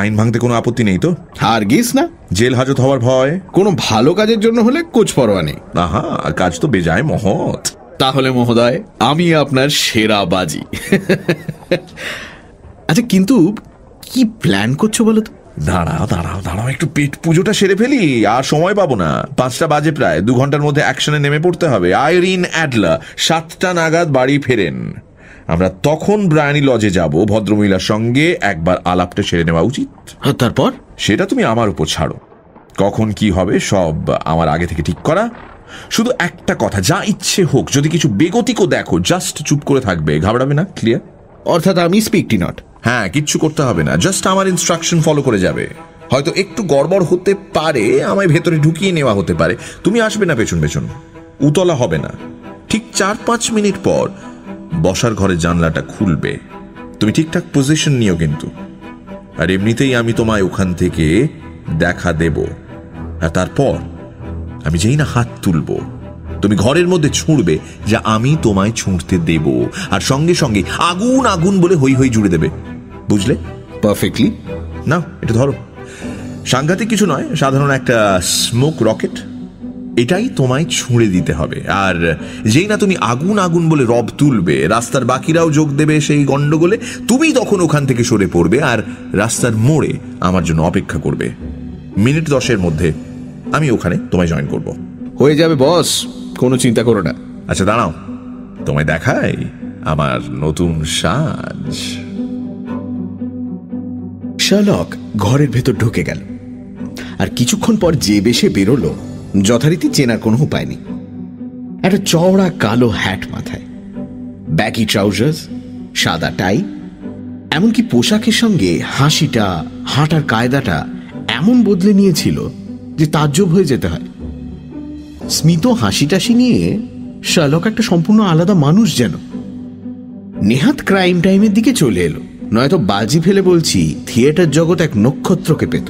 আইন ভাঙতে কোনো আপত্তি নেই তো? হারগিজ না। জেল হাজত হওয়ার ভয়? কোনো ভালো কাজের জন্য হলে কোচ পরোয়া নেই। আহা, কাজ তো বেজায় মহৎ। তাহলে মহোদয়, আমি আপনার সেরা বাজি। আচ্ছা, কিন্তু কি প্ল্যান করছো বলো তো? দাঁড়াও একটু পেট পুজোটা সেরে ফেলি, আর সময় পাবো না। 5টা বাজে প্রায়, 2 ঘন্টার মধ্যে অ্যাকশনে নেমে পড়তে হবে। আইরিন অ্যাডলার 7টা নাগাদ বাড়ি ফেরেন। আমরা তখন ব্রায়ানি লজে যাব। ভদ্রমহিলার সঙ্গে একবার আলাপটা সেরে নেওয়া উচিত। তারপর সেটা তুমি আমার উপর ছাড়ো। কখন কি হবে সব আমার আগে থেকে ঠিক করা। শুধু একটা কথা, যা ইচ্ছে হোক, যদি কিছু বেগতিকও দেখো, জাস্ট চুপ করে থাকবে, ঘাবড়াবে না। ক্লিয়ার? অর্থাৎ আমি স্পিকটি নট। হ্যাঁ, কিচ্ছু করতে হবে না, জাস্ট আমার ইনস্ট্রাকশন ফলো করে যাবে। হয়তো একটু গড়বড় হতে পারে, আমায় ভেতরে ঢুকিয়ে নেওয়া হতে পারে। তুমি আসবে না পেছন পেছন, উতলা হবে না। ঠিক 4-5 মিনিট পর বসার ঘরের জানলাটা খুলবে। তুমি ঠিকঠাক পজিশন নিও কিন্তু। আর এমনিতেই আমি তোমায় ওখান থেকে দেখা দেব। আর তারপর আমি যেই না হাত তুলবো, তুমি ঘরের মধ্যে ছুঁড়বে যা আমি তোমায় ছুঁড়তে দেব, আর সঙ্গে সঙ্গে আগুন আগুন বলে হই হই জুড়ে দেবে। বুঝলে? পারফেক্টলি। না, এটা ধরো। সাংঘাতিক কিছু নয়, সাধারণ একটা স্মোক রকেট। এটাই তোমায় ছুঁড়ে দিতে হবে। আর যেই না তুমি আগুন আগুন বলে রব তুলবে, রাস্তার বাকিরাও যোগ দেবে সেই গন্ডগোলে। তুমি তখন ওখান থেকে সরে পড়বে আর রাস্তার মোড়ে আমার জন্য অপেক্ষা করবে। মিনিট 10-এর মধ্যে আমি ওখানে তোমায় জয়েন করব। হয়ে যাবে বস, কোনো চিন্তা করো না। আচ্ছা দাঁড়াও, তোমায় দেখাই আমার নতুন সাজ। শার্লক ঘরের ভেতর ঢুকে গেল, আর কিছুক্ষণ পর যে বেশে বেরোলো যথারীতি চেনার কোনো উপায় নেই। একটা চওড়া কালো হ্যাট মাথায়, ব্যাগি ট্রাউজার্স, সাদা টাই, এমনকি পোশাকের সঙ্গে হাসিটা, হাঁটার কায়দাটা এমন বদলে নিয়েছিল যে তাজ্জব হয়ে যেতে হয়। স্মিত হাসি টাসি নিয়ে শার্লক একটা সম্পূর্ণ আলাদা মানুষ যেন। নেহাত ক্রাইম টাইমের দিকে চলে এলো, নয়তো বাজি ফেলে বলছি থিয়েটার জগৎ এক নক্ষত্রকে পেত।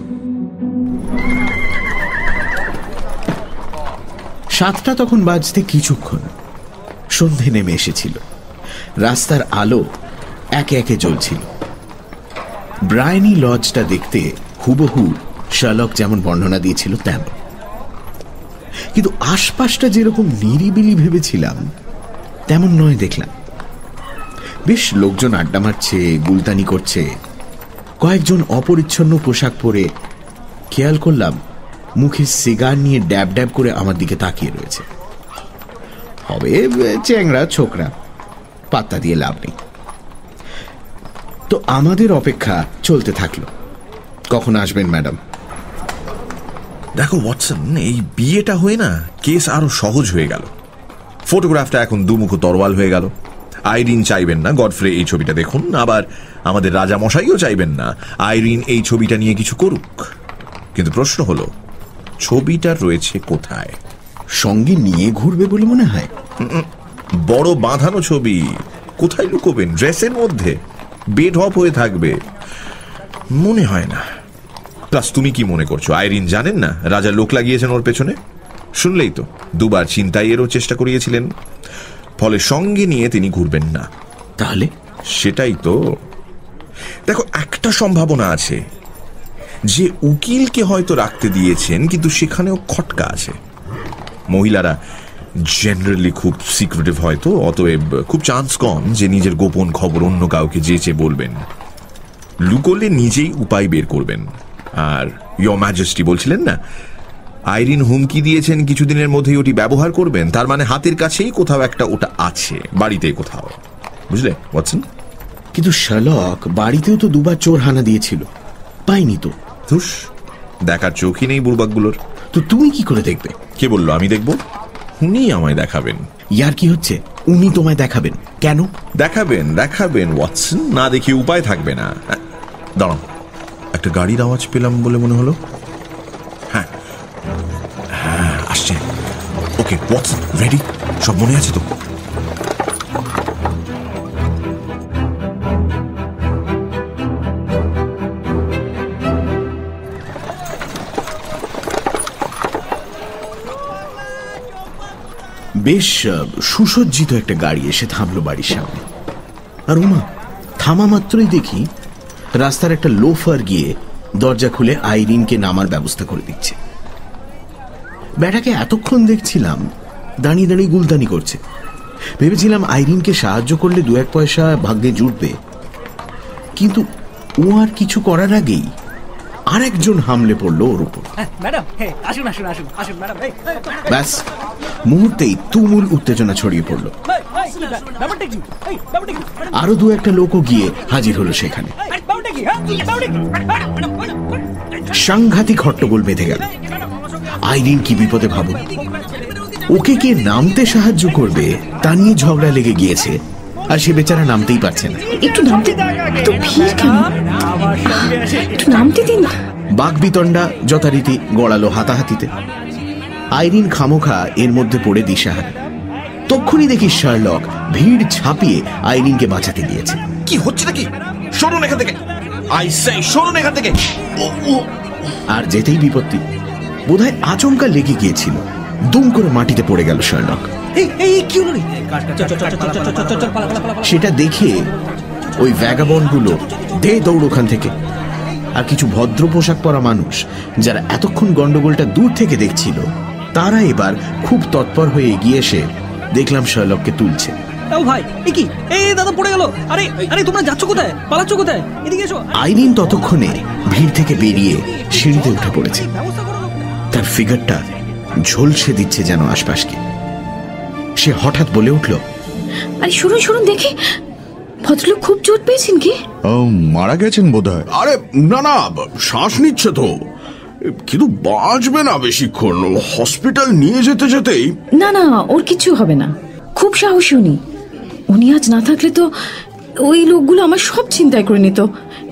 7টা তখন বাজতে কিছুক্ষণ। সন্ধে নেমে এসেছিল। রাস্তার আলো একে একে জ্বলছিল। ব্রায়ানি লজটা দেখতে হুবহু শার্লক যেমন বর্ণনা দিয়েছিল তেমন, কিন্তু আশপাশটা যেরকম নিরিবিলি ভেবেছিলাম তেমন নয় দেখলাম। বেশ লোকজন আড্ডা মারছে, গুলতানি করছে। কয়েকজন অপরিচ্ছন্ন পোশাক পরে, খেয়াল করলাম মুখে সিগার নিয়ে ড্যাব ড্যাব করে আমার দিকে তাকিয়ে রয়েছে। হবে চ্যাংড়া ছোকরা, পাত্তা দিয়ে লাভ নেই। তো আমাদের অপেক্ষা চলতে থাকলো। কখন আসবেন ম্যাডাম? দেখো ওয়াটসন, এই বিয়েটা হয়ে না কেস আরো সহজ হয়ে গেল। ফটোগ্রাফটা এখন দুমুখ তরোয়াল হয়ে গেল। আইরিন চাইবেন না গডফ্রে এই ছবিটা দেখুন, আবার আমাদের রাজা মশাইও চাইবেন না আইরিন এই ছবিটা নিয়ে কিছু করুক। কিন্তু প্রশ্ন হলো, ছবিটা রয়েছে কোথায়? সঙ্গে নিয়ে ঘুরবে বলে মনে হয়। বড় বাঁধানো ছবি, কোথায় লুকোবেন? ড্রেসের মধ্যে বেড হপ হয়ে থাকবে? মনে হয় না। প্লাস তুমি কি মনে করছো আইরিন জানেন না রাজা লোক লাগিয়েছেন ওর পেছনে? শুনলেই তো, দুবার ছিনতাইয়েরও চেষ্টা করিয়েছিলেন, ফলে সঙ্গে নিয়ে তিনি ঘুরবেন না। তাহলে? সেটাই তো। দেখো, একটা সম্ভাবনা আছে যে উকিলকে হয়তো রাখতে দিয়েছেন, কিন্তু সেখানেও খটকা আছে। মহিলারা জেনারেলি খুব সিক্রেটিভ হয়তো, অতএব খুব চান্স কম যে নিজের গোপন খবর অন্য কাউকে যেচে বলবেন। লুকোলে নিজেই উপায় বের করবেন। আর ইয়োর ম্যাজেস্টি বলছিলেন না আইরিন হুমকি দিয়েছেন কিছুদিনের মধ্যেই ওটি ব্যবহার করবেন, তার মানে হাতের কাছেই কোথাও একটা ওটা আছে, বাড়িতেই কোথাও। বুঝলে ওয়াটসন? কিন্তু শার্লক বাড়িতেও তো দুবার চোর হানা দিয়েছিল, পাইনি তো। ধুস, দেখার চোখই নেই বুড়বাকগুলোর। তো তুমি কি করে দেখবে? কে বললো আমি দেখব? উনি আমায় দেখাবেন। ইয়ার কি হচ্ছে? উনি তোমায় দেখাবেন কেন? দেখাবেন দেখাবেন ওয়াটসন, না দেখে উপায় থাকবে না। দাঁড়াও, একটা গাড়ির আওয়াজ পেলাম বলে মনে হলো। হ্যাঁ হ্যাঁ, আসছে। ওকে ওয়াটসন, রেডি? সব মনে আছে তো? বেশ সুসজ্জিত একটা গাড়ি এসে থামলো বাড়ির সামনে। আর উমা, থামা মাত্রই দেখি রাস্তার একটা লোফার গিয়ে দরজা খুলে আইরিনকে নামার ব্যবস্থা করে দিচ্ছে। ব্যাটাকে এতক্ষণ দেখছিলাম দাঁড়িয়ে দাঁড়িয়ে গুলতানি করছে। ভেবেছিলাম আইরিনকে সাহায্য করলে দু এক পয়সা ভাগ্যে জুটবে, কিন্তু ও আর কিছু করার আগেই আরেকজন হামলে পড়লো ওর উপর। ব্যাস, মুহূর্তেই তুমুল উত্তেজনা ছড়িয়ে পড়লো। আরো দু একটা লোকও গিয়ে হাজির হলো সেখানে। সাংঘাতিক হট্টগোল বেঁধে গেল। আইরিন কি বিপদে ভাবুন। ওকে কে নামতে সাহায্য করবে তা নিয়ে ঝগড়া লেগে গিয়েছে, আর সে বেচারা নামতেই পারছে না। একটু নামতে, তো ভিড় কেন? একটু নামতে দিন। বাকবিতণ্ডা যথারীতি গড়ালো হাতাহাতিতে। আইরিন খামোখা এর মধ্যে পড়ে দিশাহারা। তক্ষুনি দেখি শার্লক ভিড় ছাপিয়ে আইরিনকে বাঁচাতে গিয়েছে। কি হচ্ছে নাকি? সরুন এখান থেকে, আই সে সরুন এখান থেকে। আর যেতেই বিপত্তি। বোধহয় আচমকা লেগে গিয়েছিল, দুম করে মাটিতে পড়ে গেল শার্লক। সেটা দেখে ওই ভ্যাগাবন্ডগুলো দে দৌড় ওখান থেকে। আর কিছু ভদ্র পোশাক পরা মানুষ যারা এতক্ষণ গন্ডগোলটা দূর থেকে দেখছিল, তারা এবার খুব তৎপর হয়ে এগিয়ে এসে দেখলাম শার্লককে তুলছে। আইরিন ততক্ষণে ভিড় থেকে বেরিয়ে সিঁড়িতে উঠে পড়েছে। তার ফিগারটা ঝলসে দিচ্ছে যেন আশপাশকে। সে হঠাৎ বলে উঠল, আরে শুনুন শুনুন, দেখি ভদ্রলোক খুব চোট পেয়েছেন কি? মারা গেছেন বোধহয়। আরে না না, শ্বাস নিচ্ছে তো, কিন্তু বাঁচবে না বেশিক্ষণ। হসপিটাল নিয়ে যেতে যেতেই। না না, ওর কিছু হবে না, খুব সাহসী উনি। উনি আজ না থাকলে তো ওই লোকগুলো আমার সব চিন্তায় করে নিত।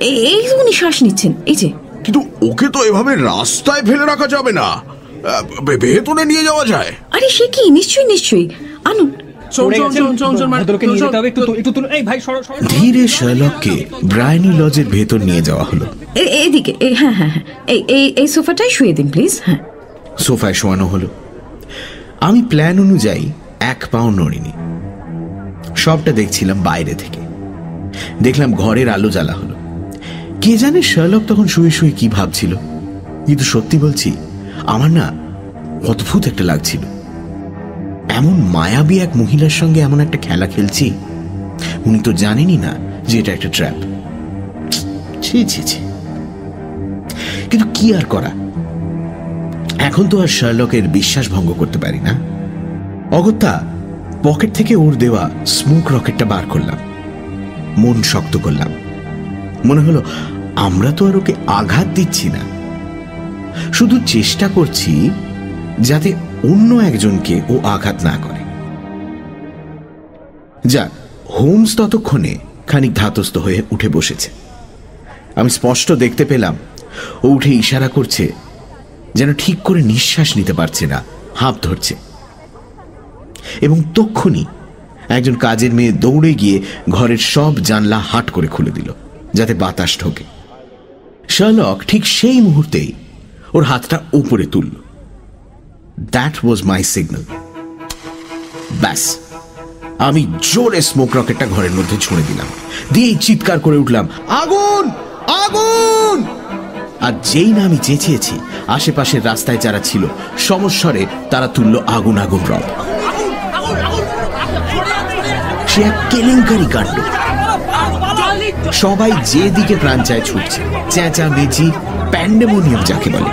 এই উনি শ্বাস নিচ্ছেন, এই যে। কিন্তু ওকে তো এভাবে রাস্তায় ফেলে রাখা যাবে না, ভেতরে নিয়ে যাওয়া যায়। আরে সে কি, নিশ্চয়ই নিশ্চয়ই, আনুন। ধীরে শার্লককে ব্রায়ানি লজের ভেতর নিয়ে যাওয়া হলো। এদিকে, হ্যাঁ হ্যাঁ হ্যাঁ, এই সোফাটাই শুয়ে দিন প্লিজ। হ্যাঁ, সোফায় শোয়ানো হলো। আমি প্ল্যান অনুযায়ী এক পাও নড়িনি। সবটা দেখছিলাম বাইরে থেকে। দেখলাম ঘরের আলো জ্বালা হলো। কে জানে শার্লক তখন শুয়ে শুয়ে কি ভাবছিল, কিন্তু সত্যি বলছি আমার না অদ্ভুত একটা লাগছিল। এমন মায়াবী এক মহিলার সঙ্গে এমন একটা খেলা খেলছি, উনি তো জানেনই না যে এটা একটা ট্র্যাপ। ছি ছি ছি। কিন্তু কি আর করা, এখন তো আর শার্লকের বিশ্বাস ভঙ্গ করতে পারি না। অগত্যা পকেট থেকে ওর দেওয়া স্মোক রকেটটা বার করলাম, মন শক্ত করলাম। মনে হলো আমরা তো আর ওকে আঘাত দিচ্ছি না, শুধু চেষ্টা করছি যাতে অন্য একজনকে ও আঘাত না করে। যাক, হোমস ততক্ষণে খানিক ধাতস্থ হয়ে উঠে বসেছে। আমি স্পষ্ট দেখতে পেলাম ও উঠে ইশারা করছে, যেন ঠিক করে নিঃশ্বাস নিতে পারছে না, হাঁপ ধরছে। এবং তক্ষুনি একজন কাজের মেয়ে দৌড়ে গিয়ে ঘরের সব জানলা হাট করে খুলে দিল যাতে বাতাস ঢোকে। শার্লক ঠিক সেই মুহূর্তেই ওর হাতটা উপরে তুলল। That was my signal. ব্যাস, আমি জোরে স্মোক রকেটটা ঘরের মধ্যে ছুঁড়ে দিলাম, দিয়েই চিৎকার করে উঠলাম, আগুন আগুন! আর যেই না আমি চেঁচিয়েছি, আশেপাশের রাস্তায় যারা ছিল সমস্বরে তারা তুলল আগুন আগুন রব। সে এক কেলেঙ্কারি কাণ্ড। সবাই যেদিকে প্রাণ চায় ছুটছে, চেঁচামেচি, প্যান্ডেমোনিয়াম যাকে বলে।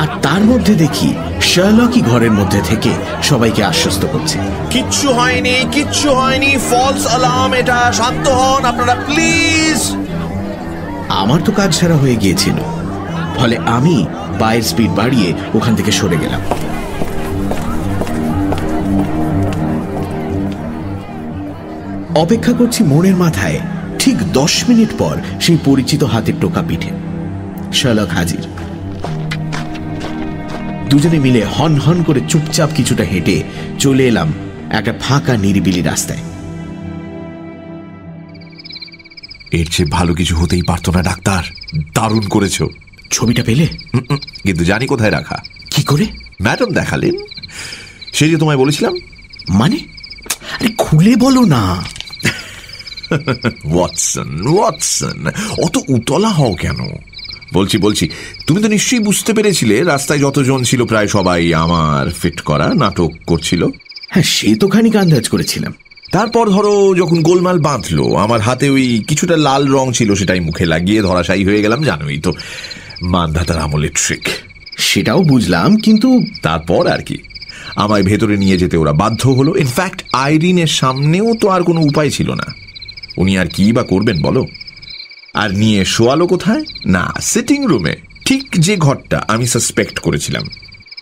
আর তার মধ্যে দেখি শার্লকই ঘরের মধ্যে থেকে সবাইকে আশ্বস্ত করছে, কিচ্ছু হয়নি, কিচ্ছু হয়নি, ফলস অ্যালার্ম এটা, শান্ত হন আপনারা প্লিজ। আমার তো কাজ ছাড়া হয়ে গিয়েছিল, ফলে আমি পায়ের স্পিড বাড়িয়ে ওখান থেকে সরে গেলাম। অপেক্ষা করছি মোড়ের মাথায়। ঠিক 10 মিনিট পর সেই পরিচিত হাতের টোকা পিঠে শার্লক হাজির। দুজনে মিলে হন হন করে চুপচাপ কিছুটা হেঁটে চলে এলাম একটা ফাঁকা নিরিবিলি রাস্তায়। এর চেয়ে ভালো কিছু হতেই পারতো না ডাক্তার, দারুণ করেছো। ছবিটা পেলে? কিন্তু জানি কোথায় রাখা। কি করে? ম্যাডাম দেখালেন, সেই যে তোমায় বলেছিলাম। মানে? আরে খুলে বলো না। ওয়াটসন ওয়াটসন, অত উতলা হও কেন? বলছি তুমি তো নিশ্চয়ই বুঝতে পেরেছিলে রাস্তায় যতজন ছিল প্রায় সবাই আমার ফিট করা নাটক করছিল। হ্যাঁ, সে তো খানিক আন্দাজ করেছিলাম। তারপর ধরো যখন গোলমাল বাঁধলো, আমার হাতে ওই কিছুটা লাল রং ছিল, সেটাই মুখে লাগিয়ে ধরাশায়ী হয়ে গেলাম। জানোই তো মানধাতার আমলের ট্রিক। সেটাও বুঝলাম, কিন্তু তারপর আর কি, আমায় ভেতরে নিয়ে যেতে ওরা বাধ্য হলো। ইনফ্যাক্ট আইরিনের সামনেও তো আর কোনো উপায় ছিল না। উনি আর কি বা করবেন বলো? আর নিয়ে শোয়ালো কোথায়? না, সিটিং রুমে, ঠিক যে ঘরটা আমি সাসপেক্ট করেছিলাম।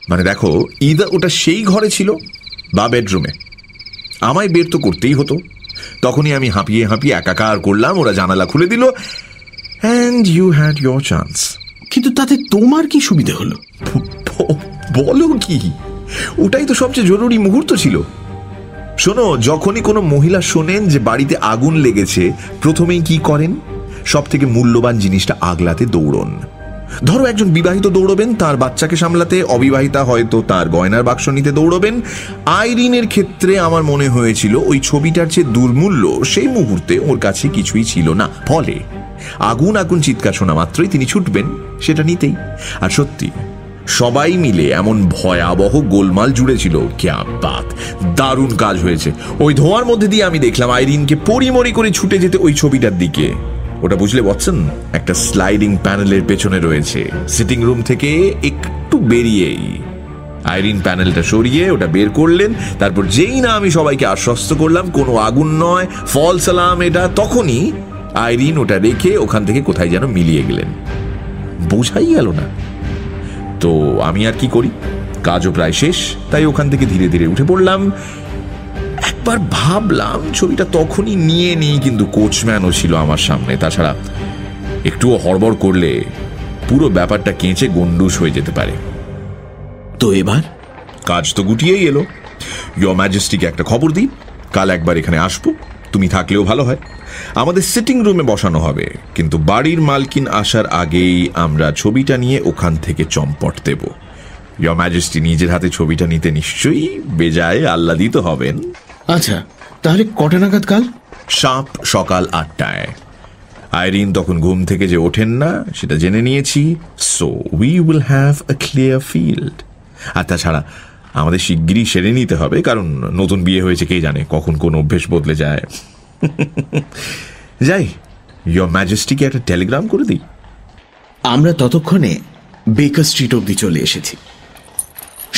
মানে দেখো, ইদার ওটা সেই ঘরে ছিল বা বেডরুমে। আমায় বের তো করতেই হতো। তখনই আমি হাঁপিয়ে হাঁপিয়ে একাকার করলাম, ওরা জানালা খুলে দিল, and you had your chance. কিন্তু তাতে তোমার কি সুবিধে হলো? বলো কি, ওটাই তো সবচেয়ে জরুরি মুহূর্ত ছিল। শোনো, যখনই কোনো মহিলা শোনেন যে বাড়িতে আগুন লেগেছে, প্রথমেই কি করেন? সব থেকে মূল্যবান জিনিসটা আগলাতে দৌড়ন। ধরো একজন বিবাহিত দৌড়বেন তার বাচ্চাকে সামলাতে, অবিবাহিতা হয়তো তার গয়নার বাক্স নিতে দৌড়বেন। আইরিনের ক্ষেত্রে আমার মনে হয়েছিল ওই ছবিটার যে দুর্মূল্য, সেই মুহূর্তে ওর কাছে কিছুই ছিল না। ফলে আগুন আগুন চিৎকার শোনা মাত্রই তিনি ছুটবেন সেটা নিতেই। আর সত্যি সবাই মিলে এমন ভয়াবহ গোলমাল জুড়েছিল, ক্যা বাত, দারুণ কাজ হয়েছে। ওই ধোঁয়ার মধ্যে দিয়ে আমি দেখলাম আইরিনকে পরিমরি করে ছুটে যেতে ওই ছবিটার দিকে। ওটা বুঝলে ওয়াটসন, একটা স্লাইডিং প্যানেলের পেছনে রয়েছে, সিটিং রুম থেকে একটু বেরিয়েই। আইরিন প্যানেলটা সরিয়ে ওটা বের করলেন। তারপর যেই না আমি সবাইকে আশ্বস্ত করলাম কোনো আগুন নয়, ফলস অ্যালার্ম এটা, তখনই আইরিন ওটা রেখে ওখান থেকে কোথায় যেন মিলিয়ে গেলেন। বোঝাই গেল না। তো আমি আর কি করি, কাজও প্রায় শেষ, তাই ওখান থেকে ধীরে ধীরে উঠে পড়লাম। একবার ভাবলাম ছবিটা তখনই নিয়ে নিই, কিন্তু কোচম্যানও ছিল আমার সামনে। তাছাড়া একটুও হড়বড় করলে পুরো ব্যাপারটা কেঁচে গন্ডুস হয়ে যেতে পারে। তো এবার কাজ তো গুটিয়েই এলো। ইয়োর ম্যাজেস্টিকে একটা খবর দিই, কাল একবার এখানে আসবো, তুমি থাকলেও ভালো হয়। আমাদের সিটিং রুমে বসানো হবে, কিন্তু বাড়ির মালকিন আসার আগেই আমরা ছবিটা নিয়ে ওখান থেকে চম্পট দেব। ইয়োর ম্যাজেস্টি নিজের হাতে ছবিটা নিতে নিশ্চয়ই বেজায় আহ্লাদিত হবেন। আচ্ছা, তাহলে কটা নাগাদ কাল? সাপ সকাল 8টায়। আইরিন তখন ঘুম থেকে যে ওঠেন না সেটা জেনে নিয়েছি। So we will have a clear field. আর তাছাড়া আমাদের শিগগিরই সেরে নিতে হবে, কারণ নতুন বিয়ে হয়েছে, কে জানে কখন কোন অভ্যেস বদলে যায়। যাই, ইয়োর ম্যাজেস্টিকে একটা টেলিগ্রাম করে দিই। আমরা ততক্ষণে বেকার স্ট্রিট অব্দি চলে এসেছি।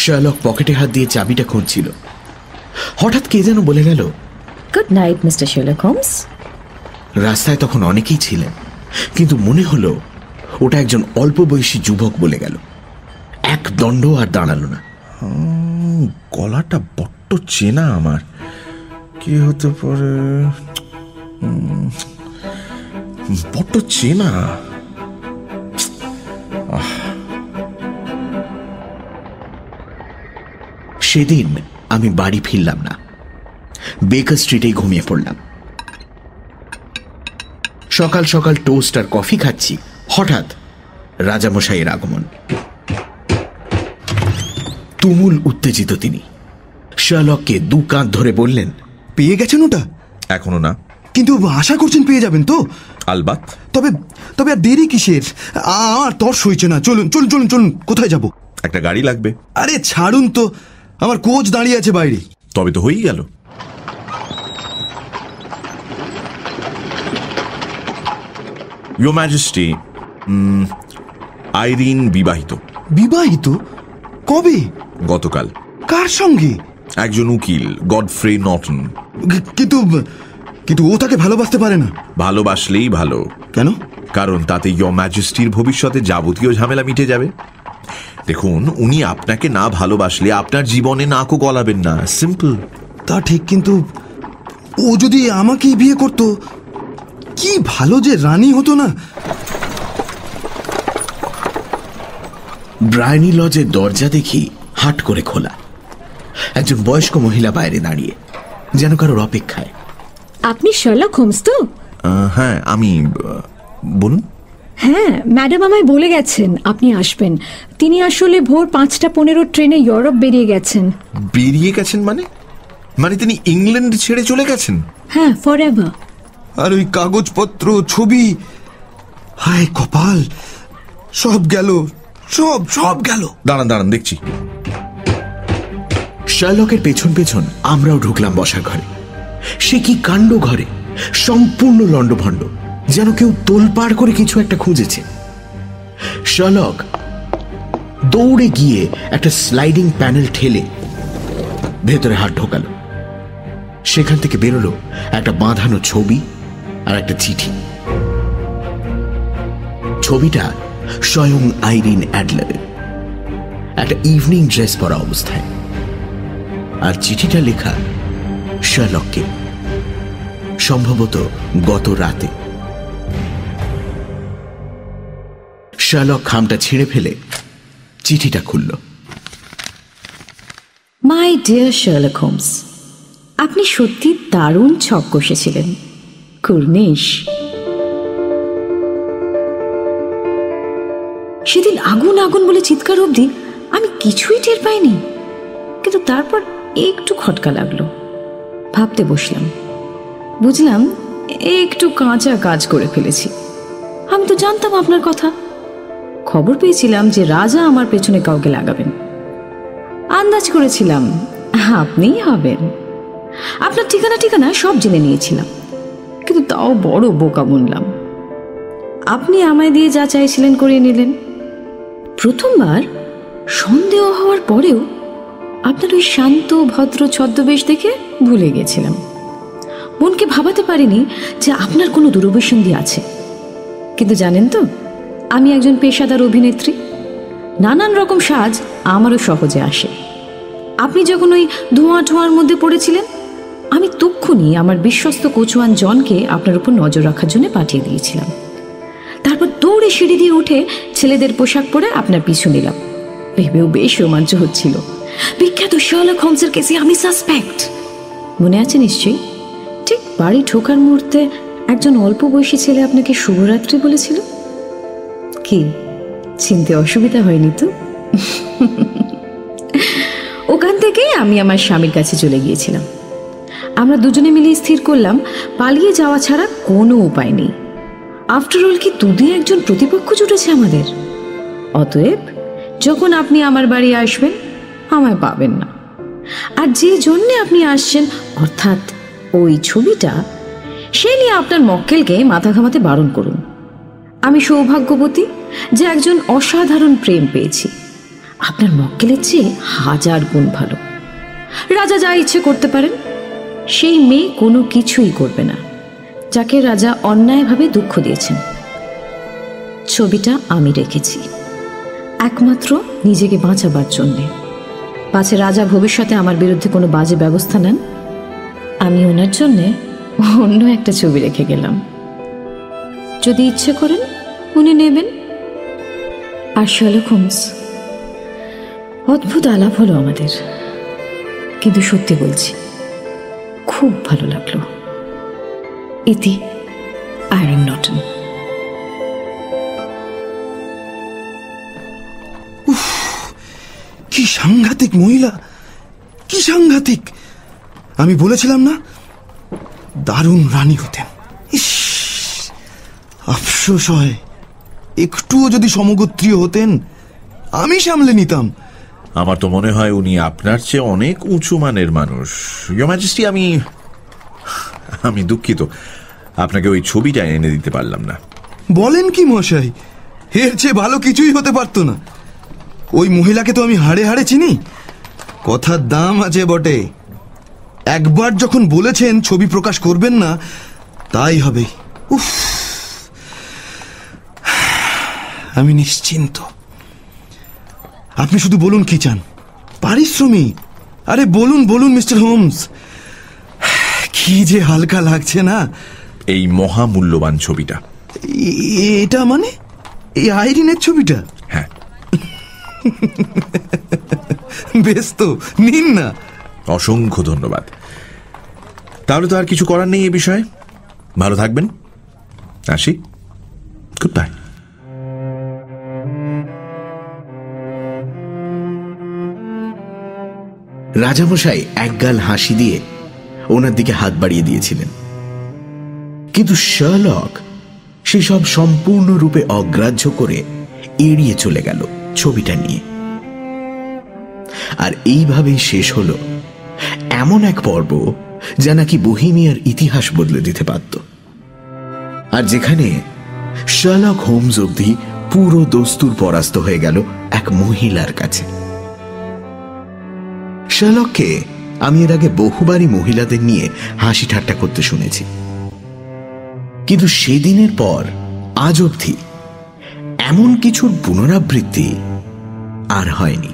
শার্লক পকেটে হাত দিয়ে চাবিটা খুঁজছিল। হঠাৎ কে যেন বলে গেল, good night mister Sherlock Holmes. রাস্তায় তখন অনেকেই ছিলেন, কিন্তু মনে হলো ওটা একজন অল্প বয়সী যুবক বলে গেল। এক দণ্ড আর দাঁড়ালো না। গলাটা বড্ড চেনা আমার, কে হতে পারে? বড্ড চেনা। সেদিন আমি বাড়ি ফিরলাম না, বেকার স্ট্রিটেই ঘুমিয়ে পড়লাম। সকাল সকাল টোস্ট আর কফি খাচ্ছি, হঠাৎ রাজামশাইয়ের আগমন। তুমুল উত্তেজিত তিনি। শার্লককে দু কাঁধ ধরে বললেন, পেয়ে গেছেন ওটা? এখনো না। কিন্তু আশা করছেন পেয়ে যাবেন তো? আলবাত। তবে তবে আর দেরি কিসের? আর তর সইছে না। চলুন চলুন চলুন চলুন। কোথায় যাব? একটা গাড়ি লাগবে। আরে ছাড়ুন তো, আমার কোচ দাঁড়িয়ে আছে বাইরে। তবে তো হয়েই গেল। ইয়োর ম্যাজেস্টি, আইরিন বিবাহিত। বিবাহিত? কবে? গতকাল। কার সঙ্গে? একজন উকিল, গডফ্রে নর্টন। কিন্তু কিন্তু ও তাকে ভালোবাসতে পারে না। ভালোবাসলেই ভালো। কেন? কারণ তাতে ইয়োর ম্যাজেস্টির ভবিষ্যতে যাবতীয় ঝামেলা মিটে যাবে। দেখুন, উনি আপনাকে না ভালোবাসলে আপনার জীবনে নাকও গলাবেন না, সিম্পল। তা ঠিক, কিন্তু ও যদি আমাকেই বিয়ে করতো, কি ভালো যে রানী হতো না। ব্রায়ানি লজের দরজা দেখি হাট করে খোলা। একজন বয়স্ক মহিলা বাইরে দাঁড়িয়ে, যেন কারোর অপেক্ষায়। আপনি শার্লক হোমস তো? হ্যাঁ, আমি। বলুন। হ্যাঁ, ম্যাডাম আমায় বলে গেছেন আপনি আসবেন। তিনি আসলে ভোর 5:15 ট্রেনে ইউরোপ বেরিয়ে গেছেন। বেরিয়ে গেছেন মানে? মানে তিনি ইংল্যান্ড ছেড়ে চলে গেছেন? হ্যাঁ, ফরএভার। আর ওই কাগজপত্র, ছবি, হায় কপাল, সব গেল, সব সব গেল। দাঁড়ান দাঁড়ান, দেখছি। শার্লকের পেছন পেছন আমরাও ঢুকলাম বসার ঘরে। সে কি কাণ্ড! ঘরে সম্পূর্ণ লণ্ডভণ্ড, যেন কেউ তোলপাড় করে কিছু একটা খুঁজেছে। শার্লক দৌড়ে গিয়ে একটা স্লাইডিং প্যানেল ঠেলে ভেতরে হাত ঢোকালো। সেখান থেকে বেরোলো একটা বাঁধানো ছবি আর একটা চিঠি। ছবিটা স্বয়ং আইরিন অ্যাডলারের, একটা ইভিনিং ড্রেস পরা অবস্থায়। আর চিঠিটা লেখা শার্লককে, সম্ভবত গত রাতে। শার্লক খামটা ছিঁড়ে ফেলে চিঠিটা খুলল। মাই ডিয়ার শার্লক হোমস, আপনি সত্যি দারুণ ছক কষেছিলেন। কুর্নিশ। সেদিন আগুন আগুন বলে চিৎকার অবধি আমি কিছুই টের পাইনি, কিন্তু তারপর একটু খটকা লাগলো। ভাবতে বসলাম, বুঝলাম একটু কাঁচা কাজ করে ফেলেছি। আমি তো জানতাম আপনার কথা। খবর পেয়েছিলাম যে রাজা আমার পেছনে কাউকে লাগাবেন। আন্দাজ করেছিলাম আপনিই হবেন। আপনার ঠিকানা সব জেনে নিয়েছিলাম, কিন্তু তাও বড় বোকা বুনলাম। আপনি আমায় দিয়ে যা চাইছিলেন করিয়ে নিলেন। প্রথমবার সন্দেহ হওয়ার পরেও আপনার ওই শান্ত ভদ্র ছদ্মবেশ দেখে ভুলে গেছিলাম। মনকে ভাবাতে পারিনি যে আপনার কোনো দুরভিসন্ধি আছে। কিন্তু জানেন তো, আমি একজন পেশাদার অভিনেত্রী। নানান রকম সাজ আমারও সহজে আসে। আপনি যখন ওই ধোঁয়ার মধ্যে পড়েছিলেন, আমি তক্ষুনি আমার বিশ্বস্ত কোচওয়ান জনকে আপনার উপর নজর রাখার জন্য পাঠিয়ে দিয়েছিলাম। তারপর দৌড়ে সিঁড়ি দিয়ে উঠে ছেলেদের পোশাক পরে আপনার পিছু নিলাম। ভেবেও বেশ রোমাঞ্চ হচ্ছিল। বিখ্যাত শার্লক হোমসের কেসে আমি সাসপেক্ট। মনে আছে নিশ্চয়ই? ঠিক বাড়ি ঢোকার মুহূর্তে একজন অল্প বয়সী ছেলে আপনাকে শুভরাত্রি বলেছিল। কি চিনতে অসুবিধা হয়নি তো? ওখান থেকেই আমি আমার স্বামীর কাছে চলে গিয়েছিলাম। আমরা দুজনে মিলে স্থির করলাম পালিয়ে যাওয়া ছাড়া কোনো উপায় নেই। আফটার অল কি দুদিন একজন প্রতিপক্ষ জুটেছে আমাদের। অতএব যখন আপনি আমার বাড়ি আসবেন আমায় পাবেন না। আর যে জন্যে আপনি আসছেন, অর্থাৎ ওই ছবিটা, সে নিয়ে আপনার মক্কেলকে মাথা ঘামাতে বারণ করুন। আমি সৌভাগ্যবতী যে একজন অসাধারণ প্রেম পেয়েছি। আপনার মক্কেলের চেয়ে 1000 গুণ ভালো। রাজা যা ইচ্ছে করতে পারেন, সেই মেয়ে কোনো কিছুই করবে না যাকে রাজা অন্যায়ভাবে দুঃখ দিয়েছেন। ছবিটা আমি রেখেছি একমাত্র নিজেকে বাঁচাবার জন্যে। পাছে রাজা ভবিষ্যতে আমার বিরুদ্ধে কোনো বাজে ব্যবস্থা নেন, আমি ওনার জন্যে অন্য একটা ছবি রেখে গেলাম। যদি ইচ্ছে করেন উনি নেবেন। আর শার্লক হোমস, অদ্ভুত আলাপ হলো আমাদের, কিন্তু সত্যি বলছি খুব ভালো লাগলো। ইতি, আইরিন নটন। কি সাংঘাতিক মহিলা, কি সাংঘাতিক! আমি বলেছিলাম না দারুণ রানী হতেন। ইস, আফসোস হয় একটুও যদি সমগোত্রীয় হতেন আমি সামলে নিতাম। আমার তো মনে হয় উনি আপনার চেয়ে অনেক উঁচু মানের মানুষ। ইয়োর ম্যাজেস্টি, আমি দুঃখিত আপনাকে ওই ছবিটা এনে দিতে পারলাম না। বলেন কি মশাই, এর চেয়ে ভালো কিছুই হতে পারতো না। ওই মহিলাকে তো আমি হাড়ে হাড়ে চিনি। কথার দাম আছে বটে। একবার যখন বলেছেন ছবি প্রকাশ করবেন না, তাই হবে। উফ, আমি নিশ্চিন্ত। আপনি শুধু বলুন কি চান। পারিশ্রমিক? আরে বলুন বলুন মিস্টার হোমস। কি যে হালকা লাগছে না। এই মহামূল্যবান ছবিটা। এটা মানে এই আইরিনের ছবিটা? হ্যাঁ। বেশ তো, নিন না। অসংখ্য ধন্যবাদ। তাহলে তো আর কিছু করার নেই এ বিষয়ে। ভালো থাকবেন, আসি। Good bye. রাজামশাই একগাল হাসি দিয়ে ওনার দিকে হাত বাড়িয়ে দিয়েছিলেন, কিন্তু শার্লক সেসব সম্পূর্ণরূপে অগ্রাহ্য করে এড়িয়ে চলে গেল ছবিটা নিয়ে। আর এইভাবেই শেষ হলো এমন এক পর্ব যা নাকি বোহেমিয়ার ইতিহাস বদলে দিতে পারত, আর যেখানে শার্লক হোমস অবধি পুরো দস্তুর পরাস্ত হয়ে গেল এক মহিলার কাছে। শার্লককে আমি এর আগে বহুবারই মহিলাদের নিয়ে হাসি ঠাট্টা করতে শুনেছি, কিন্তু সেদিনের পর আজ অবধি এমন কিছুর পুনরাবৃত্তি আর হয়নি।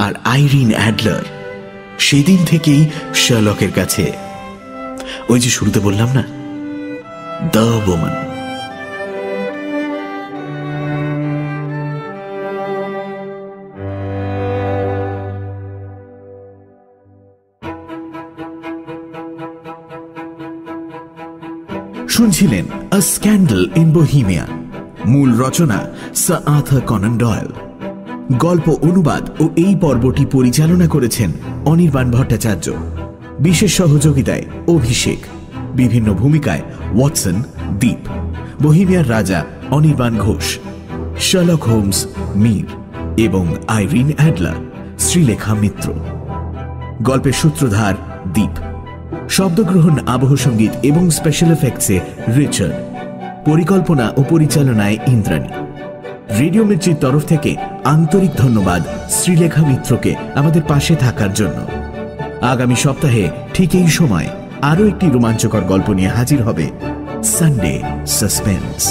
আর আইরিন অ্যাডলার সেদিন থেকেই শার্লকের কাছে, ওই যে শুরুতে বললাম না, দ্য ওম্যান। শুনছিলেন আ স্ক্যান্ডাল ইন বোহেমিয়া। মূল রচনা স্যার আর্থার কনান ডয়েল। গল্প অনুবাদ ও এই পর্বটি পরিচালনা করেছেন অনির্বাণ ভট্টাচার্য। বিশেষ সহযোগিতায় অভিষেক। বিভিন্ন ভূমিকায় ওয়াটসন দীপ, বোহেমিয়ার রাজা অনির্বাণ ঘোষ, শার্লক হোমস মীর এবং আইরিন অ্যাডলার শ্রীলেখা মিত্র। গল্পের সূত্রধার দীপ। শব্দগ্রহণ, আবহ সঙ্গীত এবং স্পেশাল এফেক্টসে রিচার্ড। পরিকল্পনা ও পরিচালনায় ইন্দ্রাণী। রেডিও মির্চির তরফ থেকে আন্তরিক ধন্যবাদ শ্রীলেখা মিত্রকে আমাদের পাশে থাকার জন্য। আগামী সপ্তাহে ঠিক এই সময় আরও একটি রোমাঞ্চকর গল্প নিয়ে হাজির হবে সানডে সাসপেন্স।